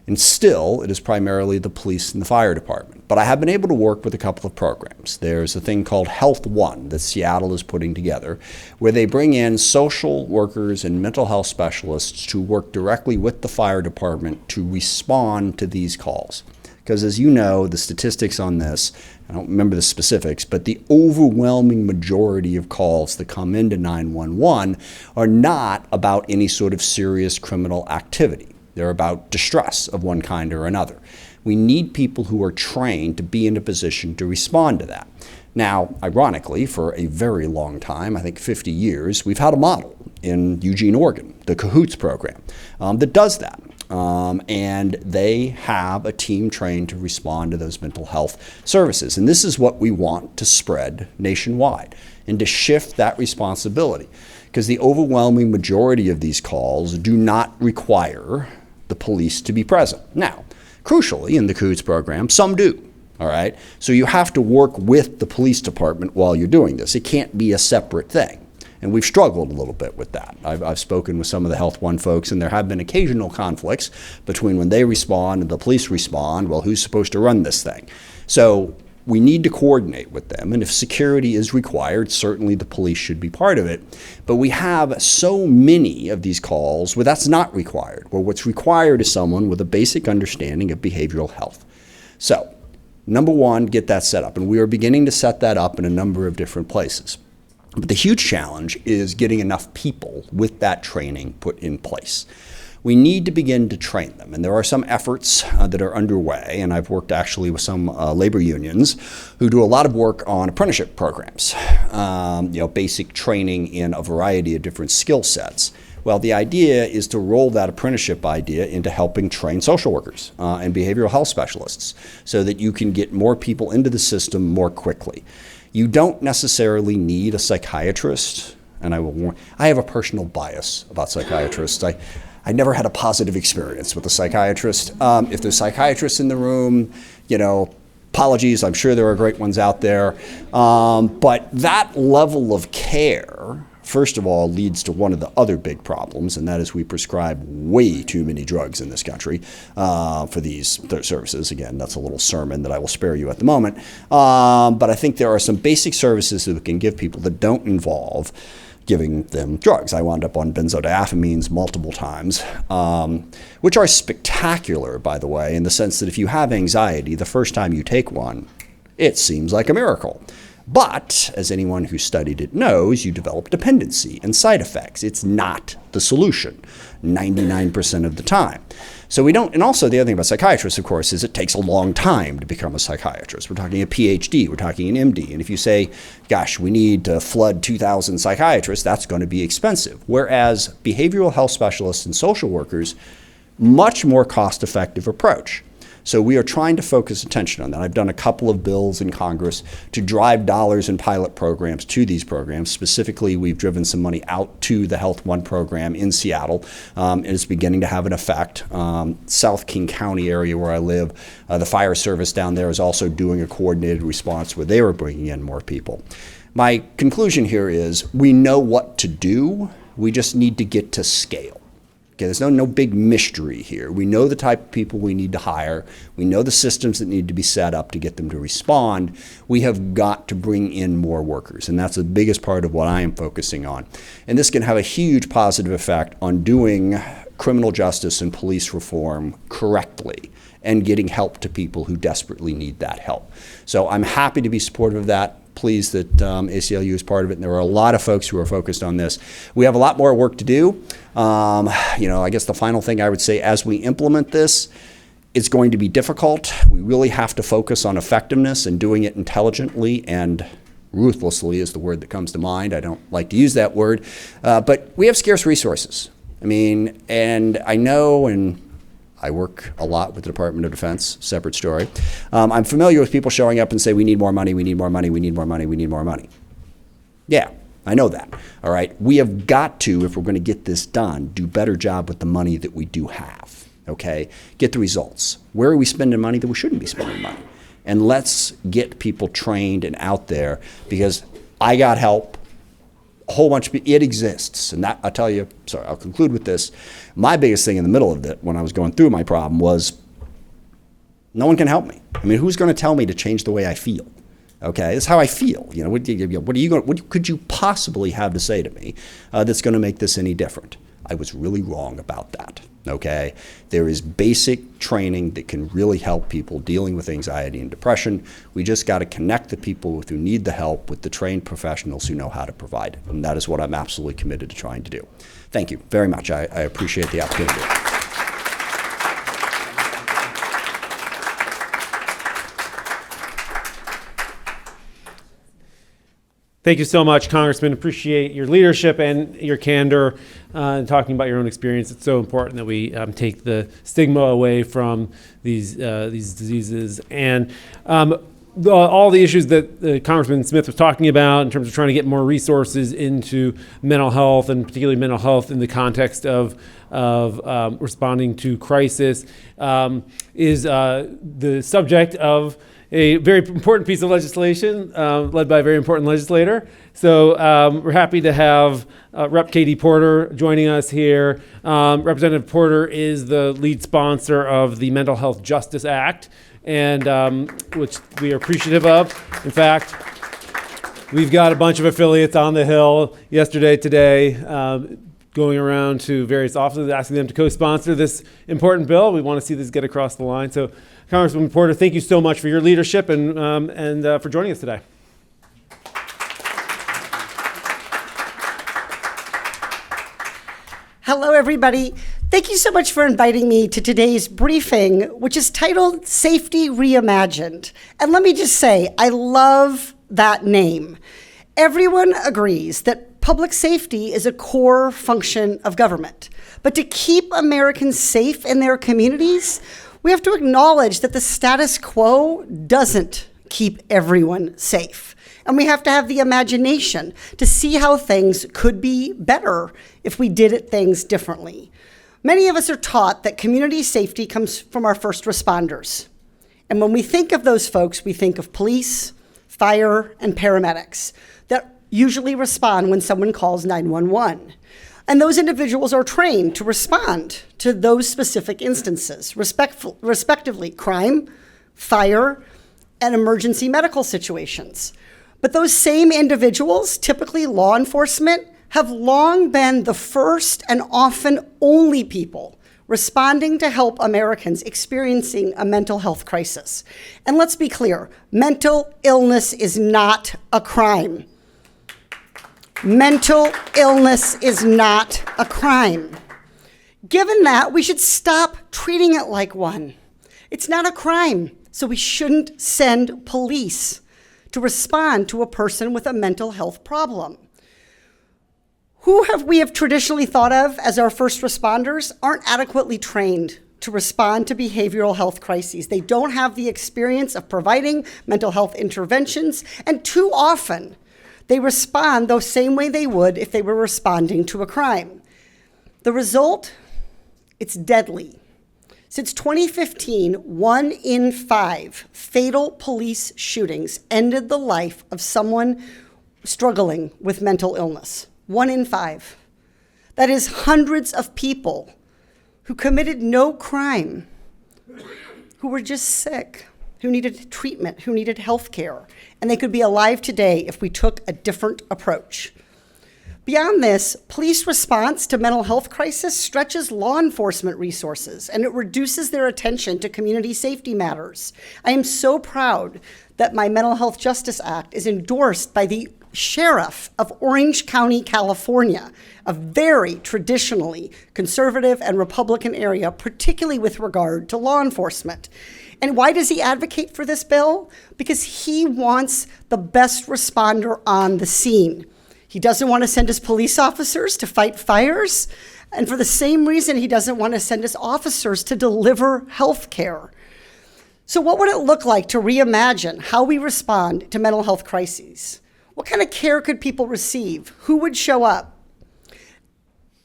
And still, it is primarily the police and the fire department. But I have been able to work with a couple of programs. There's a thing called Health One that Seattle is putting together, where they bring in social workers and mental health specialists to work directly with the fire department to respond to these calls. Because as you know, the statistics on this, I don't remember the specifics, but the overwhelming majority of calls that come into 911 are not about any sort of serious criminal activity. They're about distress of one kind or another. We need people who are trained to be in a position to respond to that. Now, ironically, for a very long time, I think 50 years, we've had a model in Eugene, Oregon, the CAHOOTS program, that does that. And they have a team trained to respond to those mental health services. And this is what we want to spread nationwide and to shift that responsibility. Because the overwhelming majority of these calls do not require the police to be present. Now, crucially, in the CAHOOTS program, some do. All right? So you have to work with the police department while you're doing this. It can't be a separate thing. And we've struggled a little bit with that. I've spoken with some of the Health One folks, and there have been occasional conflicts between when they respond and the police respond. Well, who's supposed to run this thing? So we need to coordinate with them, and if security is required, certainly the police should be part of it. But we have so many of these calls where that's not required, where what's required is someone with a basic understanding of behavioral health. So, number one, get that set up, and we are beginning to set that up in a number of different places. But the huge challenge is getting enough people with that training put in place. We need to begin to train them, and there are some efforts that are underway, and I've worked actually with some labor unions who do a lot of work on apprenticeship programs, basic training in a variety of different skill sets. Well, the idea is to roll that apprenticeship idea into helping train social workers and behavioral health specialists so that you can get more people into the system more quickly. You don't necessarily need a psychiatrist, and I will warn, I have a personal bias about psychiatrists. I never had a positive experience with a psychiatrist. If there's psychiatrists in the room, apologies, I'm sure there are great ones out there. But that level of care, first of all, leads to one of the other big problems, and that is we prescribe way too many drugs in this country for these services. Again, that's a little sermon that I will spare you at the moment. But I think there are some basic services that we can give people that don't involve giving them drugs. I wound up on benzodiazepines multiple times, which are spectacular, by the way, in the sense that if you have anxiety, the first time you take one, it seems like a miracle. But, as anyone who studied it knows, you develop dependency and side effects. It's not the solution 99% of the time. So we don't, and also the other thing about psychiatrists, of course, is it takes a long time to become a psychiatrist. We're talking a PhD, we're talking an MD. And if you say, gosh, we need to flood 2,000 psychiatrists, that's going to be expensive. Whereas behavioral health specialists and social workers, much more cost-effective approach. So we are trying to focus attention on that. I've done a couple of bills in Congress to drive dollars in pilot programs to these programs. Specifically, we've driven some money out to the Health One program in Seattle. And it's beginning to have an effect. South King County area where I live, the fire service down there is also doing a coordinated response where they were bringing in more people. My conclusion here is we know what to do. We just need to get to scale. Okay, there's no big mystery here. We know the type of people we need to hire. We know the systems that need to be set up to get them to respond. We have got to bring in more workers, and that's the biggest part of what I am focusing on. And this can have a huge positive effect on doing criminal justice and police reform correctly and getting help to people who desperately need that help. So I'm happy to be supportive of that. Pleased that ACLU is part of it, and there are a lot of folks who are focused on this. We have a lot more work to do. I guess the final thing I would say, as we implement this, it's going to be difficult. We really have to focus on effectiveness and doing it intelligently, and ruthlessly is the word that comes to mind. I don't like to use that word, but we have scarce resources. And I know, and I work a lot with the Department of Defense, separate story. I'm familiar with people showing up and say, we need more money, we need more money, we need more money, we need more money. Yeah, I know that, all right? We have got to, if we're going to get this done, do a better job with the money that we do have, okay? Get the results. Where are we spending money that we shouldn't be spending money? And let's get people trained and out there, because I got help. A whole bunch of people, it exists. And that, I'll tell you, sorry, I'll conclude with this. My biggest thing in the middle of it, when I was going through my problem, was no one can help me. Who's going to tell me to change the way I feel? Okay, this is how I feel. What could you possibly have to say to me that's going to make this any different? I was really wrong about that. Okay, there is basic training that can really help people dealing with anxiety and depression. We just got to connect the people who need the help with the trained professionals who know how to provide it. And that is what I'm absolutely committed to trying to do. Thank you very much. I appreciate the opportunity.
Thank you so much, Congressman. Appreciate your leadership and your candor in talking about your own experience. It's so important that we take the stigma away from these diseases. And all the issues that Congressman Smith was talking about in terms of trying to get more resources into mental health, and particularly mental health in the context of of responding to crisis, is the subject of a very important piece of legislation led by a very important legislator. So we're happy to have Rep. Katie Porter joining us here. Representative Porter is the lead sponsor of the Mental Health Justice Act, and which we are appreciative of. In fact, we've got a bunch of affiliates on the Hill yesterday, today, going around to various offices asking them to co-sponsor this important bill. We want to see this get across the line. So, Congresswoman Porter, thank you so much for your leadership and for joining us today.
Hello, everybody. Thank you so much for inviting me to today's briefing, which is titled Safety Reimagined. And let me just say, I love that name. Everyone agrees that public safety is a core function of government. But to keep Americans safe in their communities, we have to acknowledge that the status quo doesn't keep everyone safe. And we have to have the imagination to see how things could be better if we did things differently. Many of us are taught that community safety comes from our first responders. And when we think of those folks, we think of police, fire, and paramedics that usually respond when someone calls 911. And those individuals are trained to respond to those specific instances, respectively, crime, fire, and emergency medical situations. But those same individuals, typically law enforcement, have long been the first and often only people responding to help Americans experiencing a mental health crisis. And let's be clear, mental illness is not a crime. Mental illness is not a crime. Given that, we should stop treating it like one. It's not a crime, so we shouldn't send police to respond to a person with a mental health problem. Who we have traditionally thought of as our first responders aren't adequately trained to respond to behavioral health crises. They don't have the experience of providing mental health interventions, and too often they respond the same way they would if they were responding to a crime. The result? It's deadly. Since 2015, 1 in 5 fatal police shootings ended the life of someone struggling with mental illness. 1 in 5. That is hundreds of people who committed no crime, who were just sick, who needed treatment, who needed health care, and they could be alive today if we took a different approach. Beyond this, police response to mental health crisis stretches law enforcement resources, and it reduces their attention to community safety matters. I am so proud that my Mental Health Justice Act is endorsed by the sheriff of Orange County, California, a very traditionally conservative and Republican area, particularly with regard to law enforcement. And why does he advocate for this bill? Because he wants the best responder on the scene. He doesn't want to send his police officers to fight fires, and for the same reason, he doesn't want to send his officers to deliver health care. So what would it look like to reimagine how we respond to mental health crises? What kind of care could people receive? Who would show up?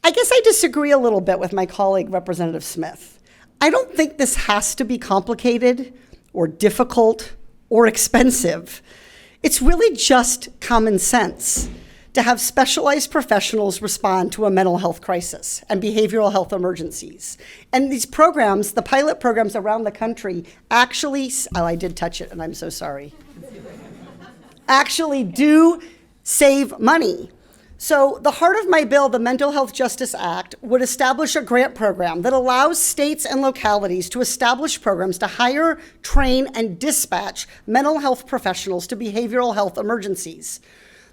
I guess I disagree a little bit with my colleague, Representative Smith. I don't think this has to be complicated or difficult or expensive. It's really just common sense to have specialized professionals respond to a mental health crisis and behavioral health emergencies. And these programs, the pilot programs around the country, actually, oh, I did touch it, and I'm so sorry, actually do save money. So the heart of my bill, the Mental Health Justice Act, would establish a grant program that allows states and localities to establish programs to hire, train, and dispatch mental health professionals to behavioral health emergencies.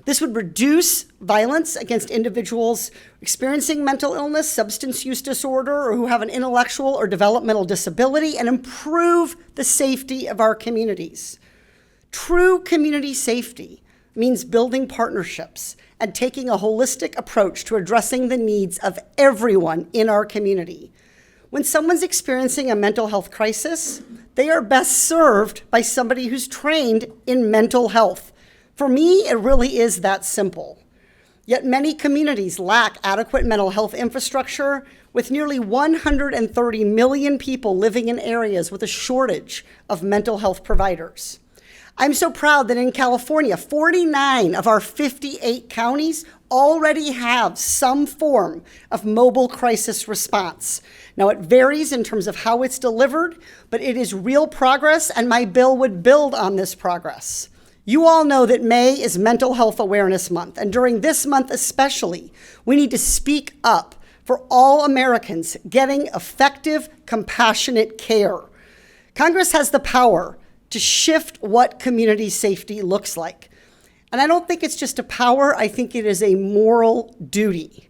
This would reduce violence against individuals experiencing mental illness, substance use disorder, or who have an intellectual or developmental disability, and improve the safety of our communities. True community safety means building partnerships and taking a holistic approach to addressing the needs of everyone in our community. When someone's experiencing a mental health crisis, they are best served by somebody who's trained in mental health. For me, it really is that simple. Yet many communities lack adequate mental health infrastructure, with nearly 130 million people living in areas with a shortage of mental health providers. I'm so proud that in California, 49 of our 58 counties already have some form of mobile crisis response. Now, it varies in terms of how it's delivered, but it is real progress, and my bill would build on this progress. You all know that May is Mental Health Awareness Month, and during this month especially, we need to speak up for all Americans getting effective, compassionate care. Congress has the power to shift what community safety looks like. And I don't think it's just a power, I think it is a moral duty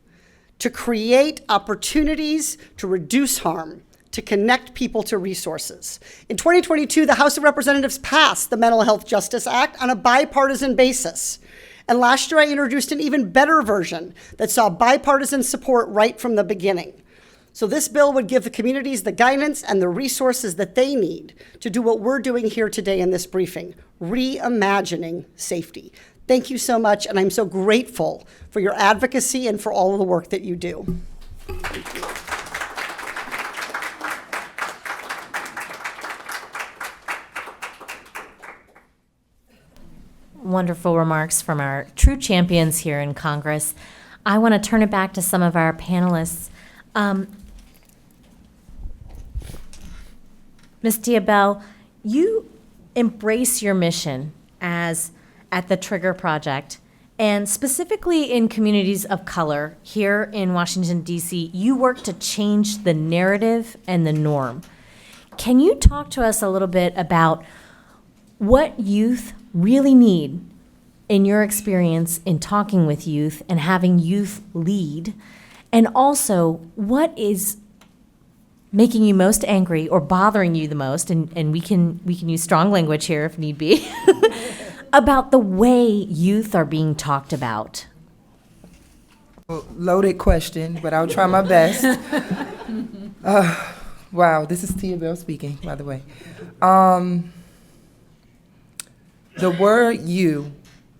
to create opportunities to reduce harm, to connect people to resources. In 2022, the House of Representatives passed the Mental Health Justice Act on a bipartisan basis. And last year, I introduced an even better version that saw bipartisan support right from the beginning. So this bill would give the communities the guidance and the resources that they need to do what we're doing here today in this briefing, reimagining safety. Thank you so much, and I'm so grateful for your advocacy and for all of the work that you do.
Wonderful remarks from our true champions here in Congress. I want to turn it back to some of our panelists. Ms. Diabell, you embrace your mission as at the Trigger Project, and specifically in communities of color here in Washington, D.C., you work to change the narrative and the norm. Can you talk to us a little bit about what youth really need in your experience in talking with youth and having youth lead, and also what is making you most angry or bothering you the most, and we can use strong language here if need be, about the way youth are being talked about?
Loaded question, but I'll try my best. Wow, this is Tia Bell speaking, by the way. The word "you"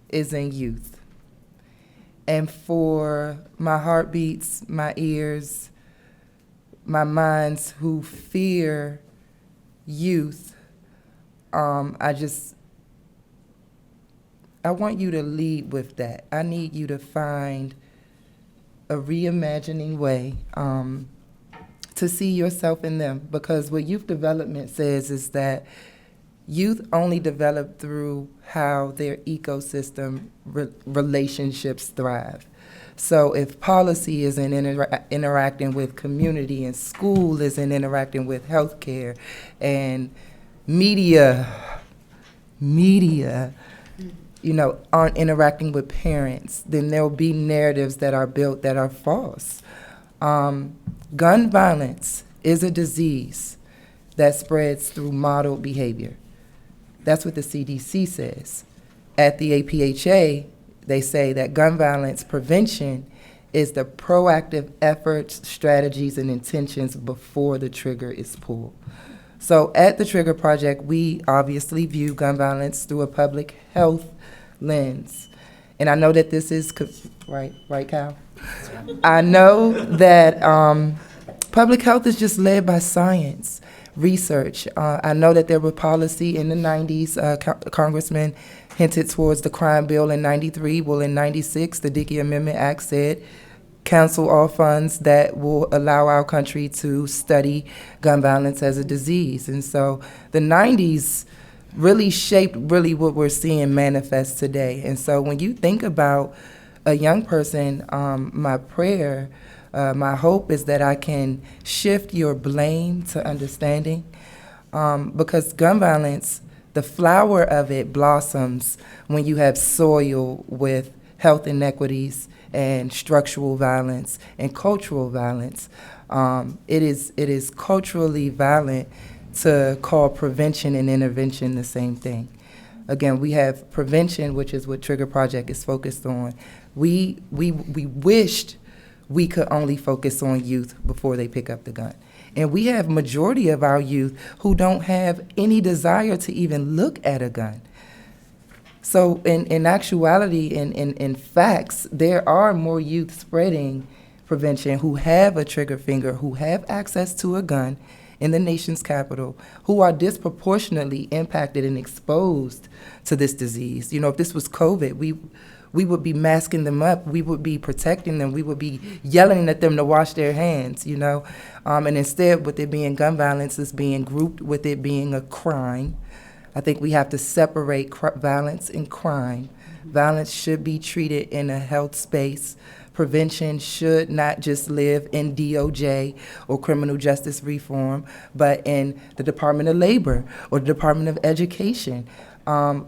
is in youth. And for my heartbeats, my ears, my minds who fear youth, I want you to lead with that. I need you to find a reimagining way to see yourself in them, because what youth development says is that youth only develop through how their ecosystem relationships thrive. So if policy isn't interacting with community, and school isn't interacting with healthcare, and media, aren't interacting with parents, then there'll be narratives that are built that are false. Gun violence is a disease that spreads through modeled behavior. That's what the CDC says. At the APHA, they say that gun violence prevention is the proactive efforts, strategies, and intentions before the trigger is pulled. So at the Trigger Project, we obviously view gun violence through a public health lens. And I know that this is, right, Cal? I know that public health is just led by science, research. I know that there were policy in the 90s. Congressman hinted towards the crime bill in 93. Well, in 96, the Dickey Amendment Act said, cancel all funds that will allow our country to study gun violence as a disease. And so the 90s really shaped what we're seeing manifest today. And so when you think about a young person, my prayer, my hope is that I can shift your blame to understanding, because gun violence, the flower of it blossoms when you have soil with health inequities and structural violence and cultural violence. It is culturally violent to call prevention and intervention the same thing. Again, we have prevention, which is what Trigger Project is focused on. We wished we could only focus on youth before they pick up the gun. And we have majority of our youth who don't have any desire to even look at a gun. So in actuality, in facts, there are more youth spreading prevention who have a trigger finger, who have access to a gun in the nation's capital, who are disproportionately impacted and exposed to this disease. You know, if this was COVID, we would be masking them up, we would be protecting them, we would be yelling at them to wash their hands, you know. And instead, with it being gun violence, is being grouped with it being a crime. I think we have to separate violence and crime. Violence should be treated in a health space. Prevention should not just live in DOJ or criminal justice reform, but in the Department of Labor or the Department of Education.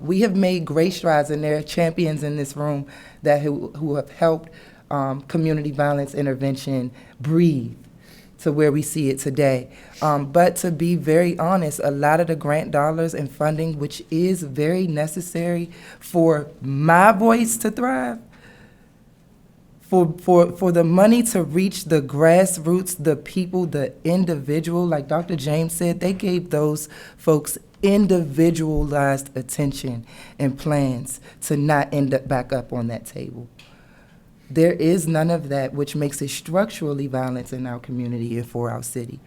We have made great strides, and there are champions in this room that who have helped community violence intervention breathe to where we see it today. But to be very honest, a lot of the grant dollars and funding, which is very necessary for my voice to thrive, for the money to reach the grassroots, the people, the individual, like Dr. James said, they gave those folks individualized attention and plans to not end up back up on that table. There is none of that, which makes it structurally violence in our community and for our city.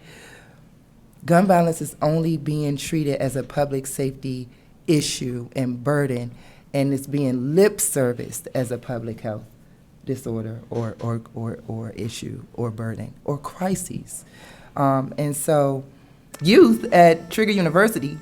Gun violence is only being treated as a public safety issue and burden, and it's being lip serviced as a public health disorder or issue or burden or crises. And so youth at Trigger University,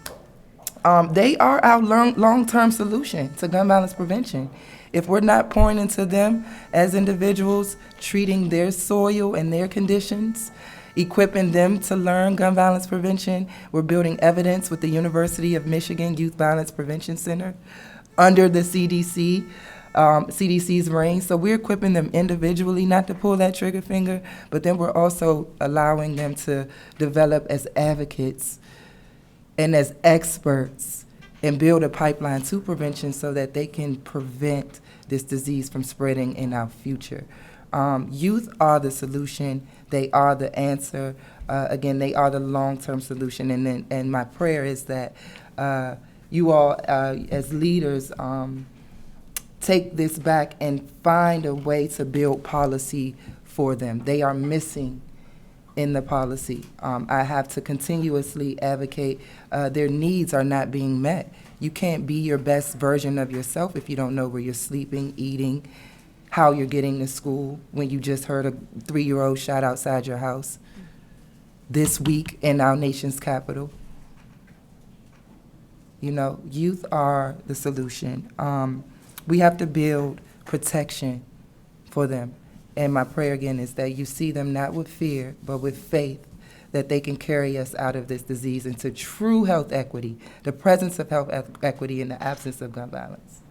they are our long-term solution to gun violence prevention. If we're not pointing to them as individuals, treating their soil and their conditions, equipping them to learn gun violence prevention, we're building evidence with the University of Michigan Youth Violence Prevention Center under the CDC's reign. So we're equipping them individually, not to pull that trigger finger, but then we're also allowing them to develop as advocates and as experts and build a pipeline to prevention so that they can prevent this disease from spreading in our future. Youth are the solution. They are the answer. Again, they are the long-term solution. And my prayer is that you all, as leaders, take this back and find a way to build policy for them. They are missing in the policy. I have to continuously advocate. Their needs are not being met. You can't be your best version of yourself if you don't know where you're sleeping, eating, how you're getting to school, when you just heard a 3-year-old shot outside your house this week in our nation's capital. You know, youth are the solution. We have to build protection for them. And my prayer again is that you see them not with fear, but with faith, that they can carry us out of this disease into true health equity, the presence of health equity in the absence of gun violence.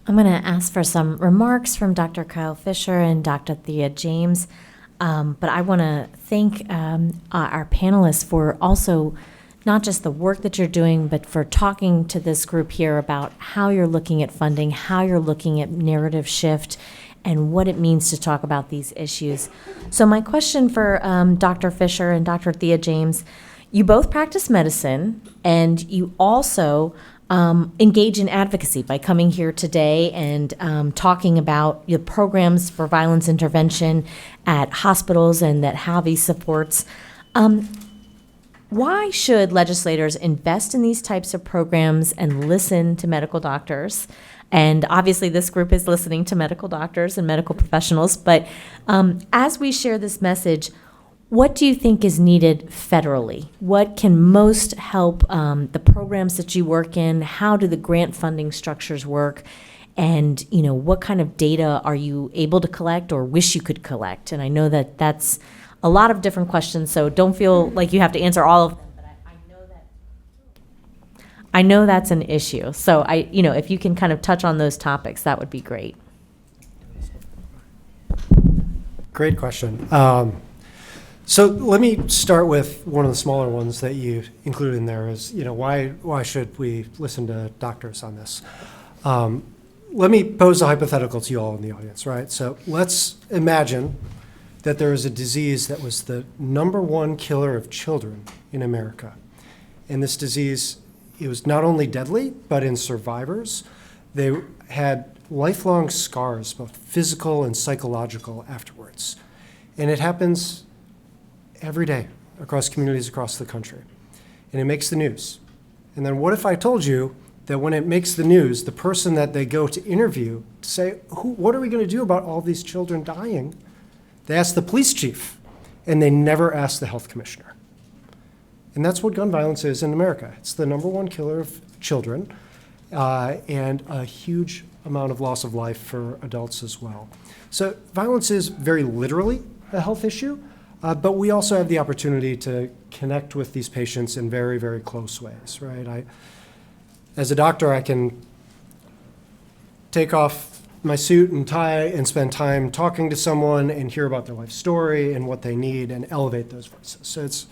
I'm going to ask for some remarks from Dr. Kyle Fisher and Dr. Thea James, but I want to thank our panelists for also not just the work that you're doing, but for talking to this group here about how you're looking at funding, how you're looking at narrative shift, and what it means to talk about these issues. So my question for Dr. Fisher and Dr. Thea James, you both practice medicine, and you also engage in advocacy by coming here today and talking about your programs for violence intervention at hospitals and that HAVI supports. Why should legislators invest in these types of programs and listen to medical doctors? And obviously this group is listening to medical doctors and medical professionals, but as we share this message, what do you think is needed federally? What can most help the programs that you work in? How do the grant funding structures work? And, you know, what kind of data are you able to collect or wish you could collect? And I know that that's a lot of different questions, so don't feel like you have to answer all of them, but I know that's an issue. So if you can kind of touch on those topics, that would be great.
Great question. So let me start with one of the smaller ones that you included in there is, why should we listen to doctors on this? Let me pose a hypothetical to you all in the audience, right? So let's imagine that there was a disease that was the #1 killer of children in America. And this disease, it was not only deadly, but in survivors, they had lifelong scars, both physical and psychological, afterwards. And it happens every day across communities across the country. And it makes the news. And then what if I told you that when it makes the news, the person that they go to interview to say, what are we going to do about all these children dying? They ask the police chief, and they never ask the health commissioner. And that's what gun violence is in America. It's the #1 killer of children, and a huge amount of loss of life for adults as well. So violence is very literally a health issue, but we also have the opportunity to connect with these patients in very, very close ways, right? As a doctor, I can take off my suit and tie and spend time talking to someone and hear about their life story and what they need and elevate those voices. So it's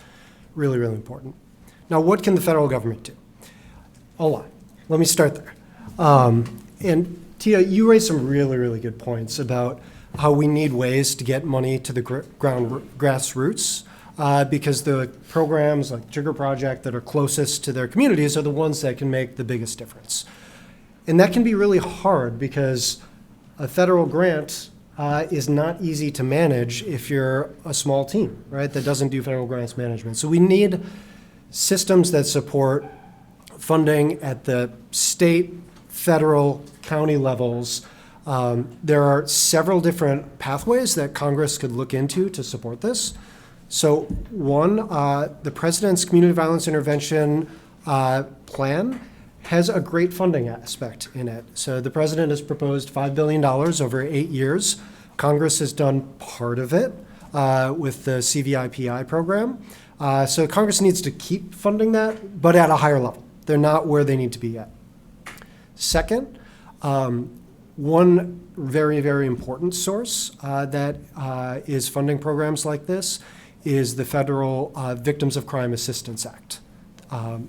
really, really important. Now, what can the federal government do? A lot. Let me start there. And Tia, you raised some really, really good points about how we need ways to get money to the grassroots, because the programs like Trigger Project that are closest to their communities are the ones that can make the biggest difference. And that can be really hard because a federal grant is not easy to manage if you're a small team, right, that doesn't do federal grants management. So we need systems that support funding at the state, federal, county levels. There are several different pathways that Congress could look into to support this. So one, the President's Community Violence Intervention Plan has a great funding aspect in it. So the President has proposed $5 billion over 8 years. Congress has done part of it with the CVIPI program. So Congress needs to keep funding that, but at a higher level. They're not where they need to be yet. Second, one very, very important source that is funding programs like this is the Federal Victims of Crime Assistance Act.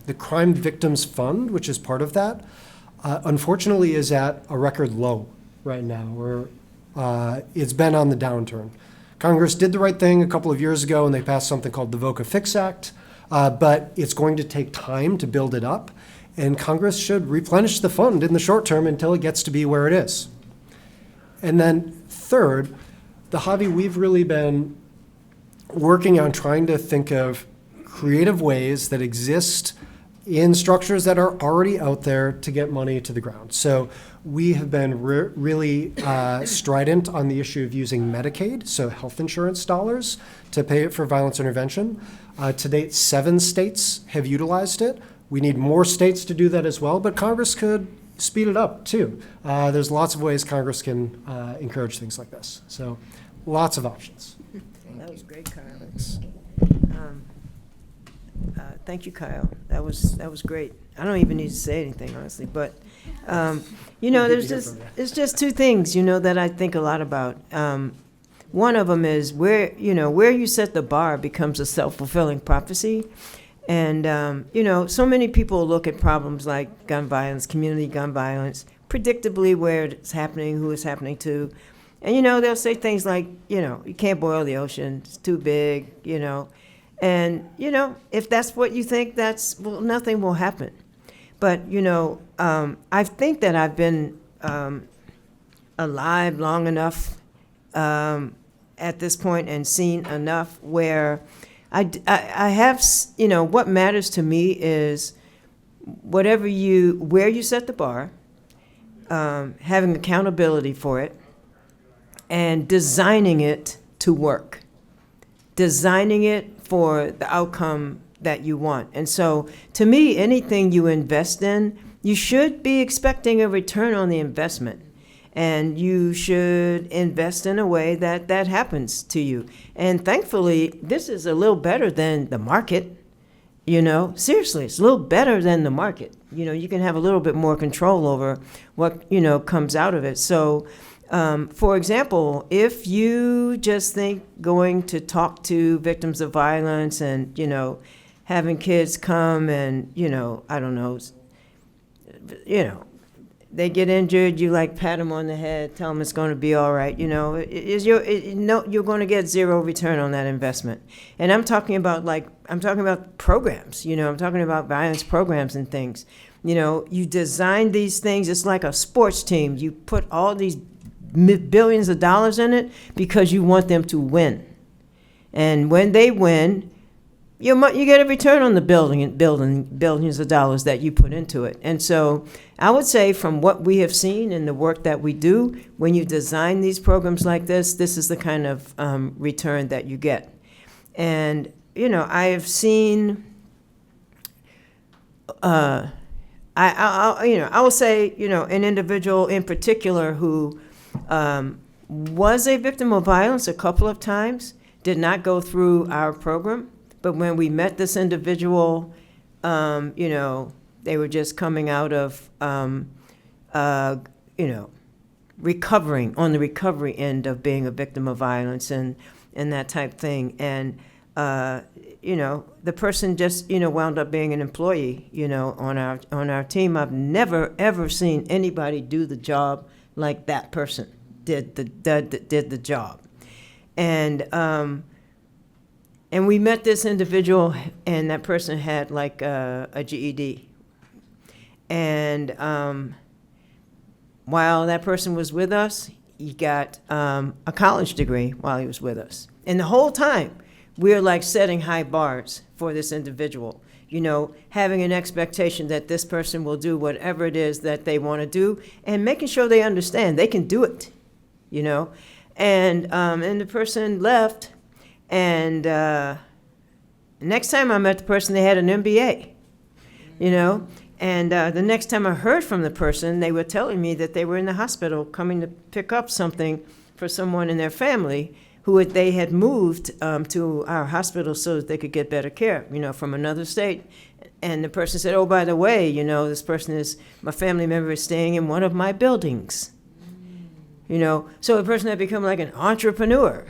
The Crime Victims Fund, which is part of that, unfortunately is at a record low right now, where it's been on the downturn. Congress did the right thing a couple of years ago, and they passed something called the VOCA Fix Act, but it's going to take time to build it up, and Congress should replenish the fund in the short term until it gets to be where it is. And then third, the Javi, we've really been working on trying to think of creative ways that exist in structures that are already out there to get money to the ground. So we have been really strident on the issue of using Medicaid, so health insurance dollars, to pay for violence intervention. To date, 7 states have utilized it. We need more states to do that as well, but Congress could speed it up too. There's lots of ways Congress can encourage things like this. So lots of options.
That was great, Kyle. Thank you, Kyle. That was great. I don't even need to say anything, honestly. But there's just 2 things, that I think a lot about. One of them is where you set the bar becomes a self-fulfilling prophecy. And so many people look at problems like gun violence, community gun violence, predictably where it's happening, who it's happening to. And, they'll say things like, you can't boil the ocean, it's too big, And, if that's what you think, nothing will happen. But, I think that I've been alive long enough at this point and seen enough where I have, what matters to me is where you set the bar, having accountability for it, and designing it to work, designing it for the outcome that you want. And so to me, anything you invest in, you should be expecting a return on the investment. And you should invest in a way that happens to you. And thankfully, this is a little better than the market. Seriously, it's a little better than the market. You can have a little bit more control over what, comes out of it. So, for example, if you just think going to talk to victims of violence and, having kids come and, they get injured, you like pat them on the head, tell them it's going to be all right. You know, you're going to get zero return on that investment. And I'm talking about programs. You know, I'm talking about violence programs and things. You know, you design these things. It's like a sports team. You put all these billions of dollars in it because you want them to win. And when they win, you get a return on the billions of dollars that you put into it. And so I would say from what we have seen in the work that we do, when you design these programs like this is the kind of return that you get. And, you know, I have seen, I will say, you know, an individual in particular who was a victim of violence a couple of times, did not go through our program. But when we met this individual, you know, they were just coming out of, you know, recovering, on the recovery end of being a victim of violence and that type thing. And, you know, the person just, you know, wound up being an employee, you know, on our team. I've never, ever seen anybody do the job like that person did the job. And we met this individual, and that person had like a GED. And while that person was with us, he got a college degree while he was with us. And the whole time, we're like setting high bars for this individual, you know, having an expectation that this person will do whatever it is that they want to do, and making sure they understand they can do it, you know. And the person left. And next time I met the person, they had an MBA, you know. And the next time I heard from the person, they were telling me that they were in the hospital coming to pick up something for someone in their family who they had moved to our hospital so that they could get better care, you know, from another state. And the person said, oh, by the way, you know, this person is, my family member is staying in one of my buildings, you know. So the person had become like an entrepreneur.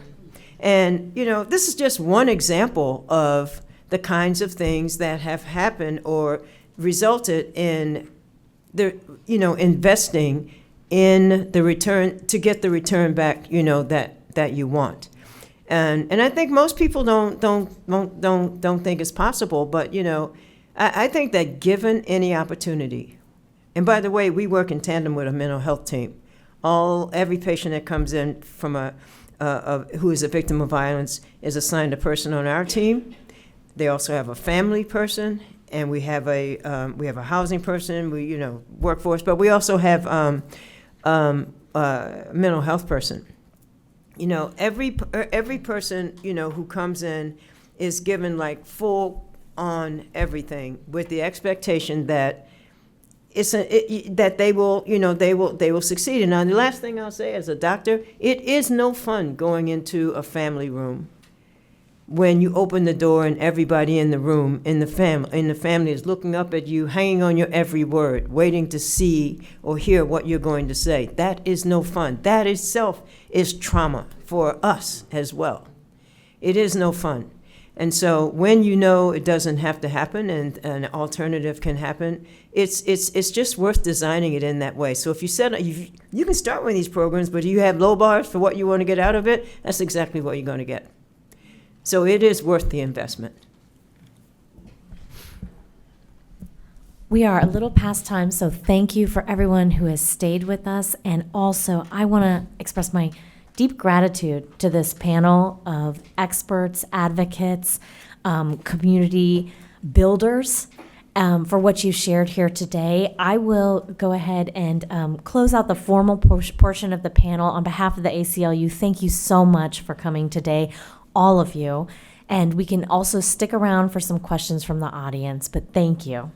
And, you know, this is just one example of the kinds of things that have happened or resulted in the, you know, investing in the return to get the return back, you know, that you want. And I think most people don't think it's possible, but, you know, I think that given any opportunity, and by the way, we work in tandem with a mental health team. Every patient that comes in from who is a victim of violence is assigned a person on our team. They also have a family person, and we have a housing person, workforce, but we also have mental health person. You know, every person, you know, who comes in is given like full on everything with the expectation that that they will succeed. And now the last thing I'll say as a doctor, it is no fun going into a family room when you open the door and everybody in the room, in the family is looking up at you, hanging on your every word, waiting to see or hear what you're going to say. That is no fun. That itself is trauma for us as well. It is no fun. And so when you know it doesn't have to happen and an alternative can happen, it's just worth designing it in that way. So if you can start with these programs, but you have low bars for what you want to get out of it, that's exactly what you're going to get. So it is worth the investment.
We are a little past time, so thank you for everyone who has stayed with us. And also, I want to express my deep gratitude to this panel of experts, advocates, community builders for what you shared here today. I will go ahead and close out the formal portion of the panel on behalf of the ACLU. Thank you so much for coming today, all of you. And we can also stick around for some questions from the audience, but thank you.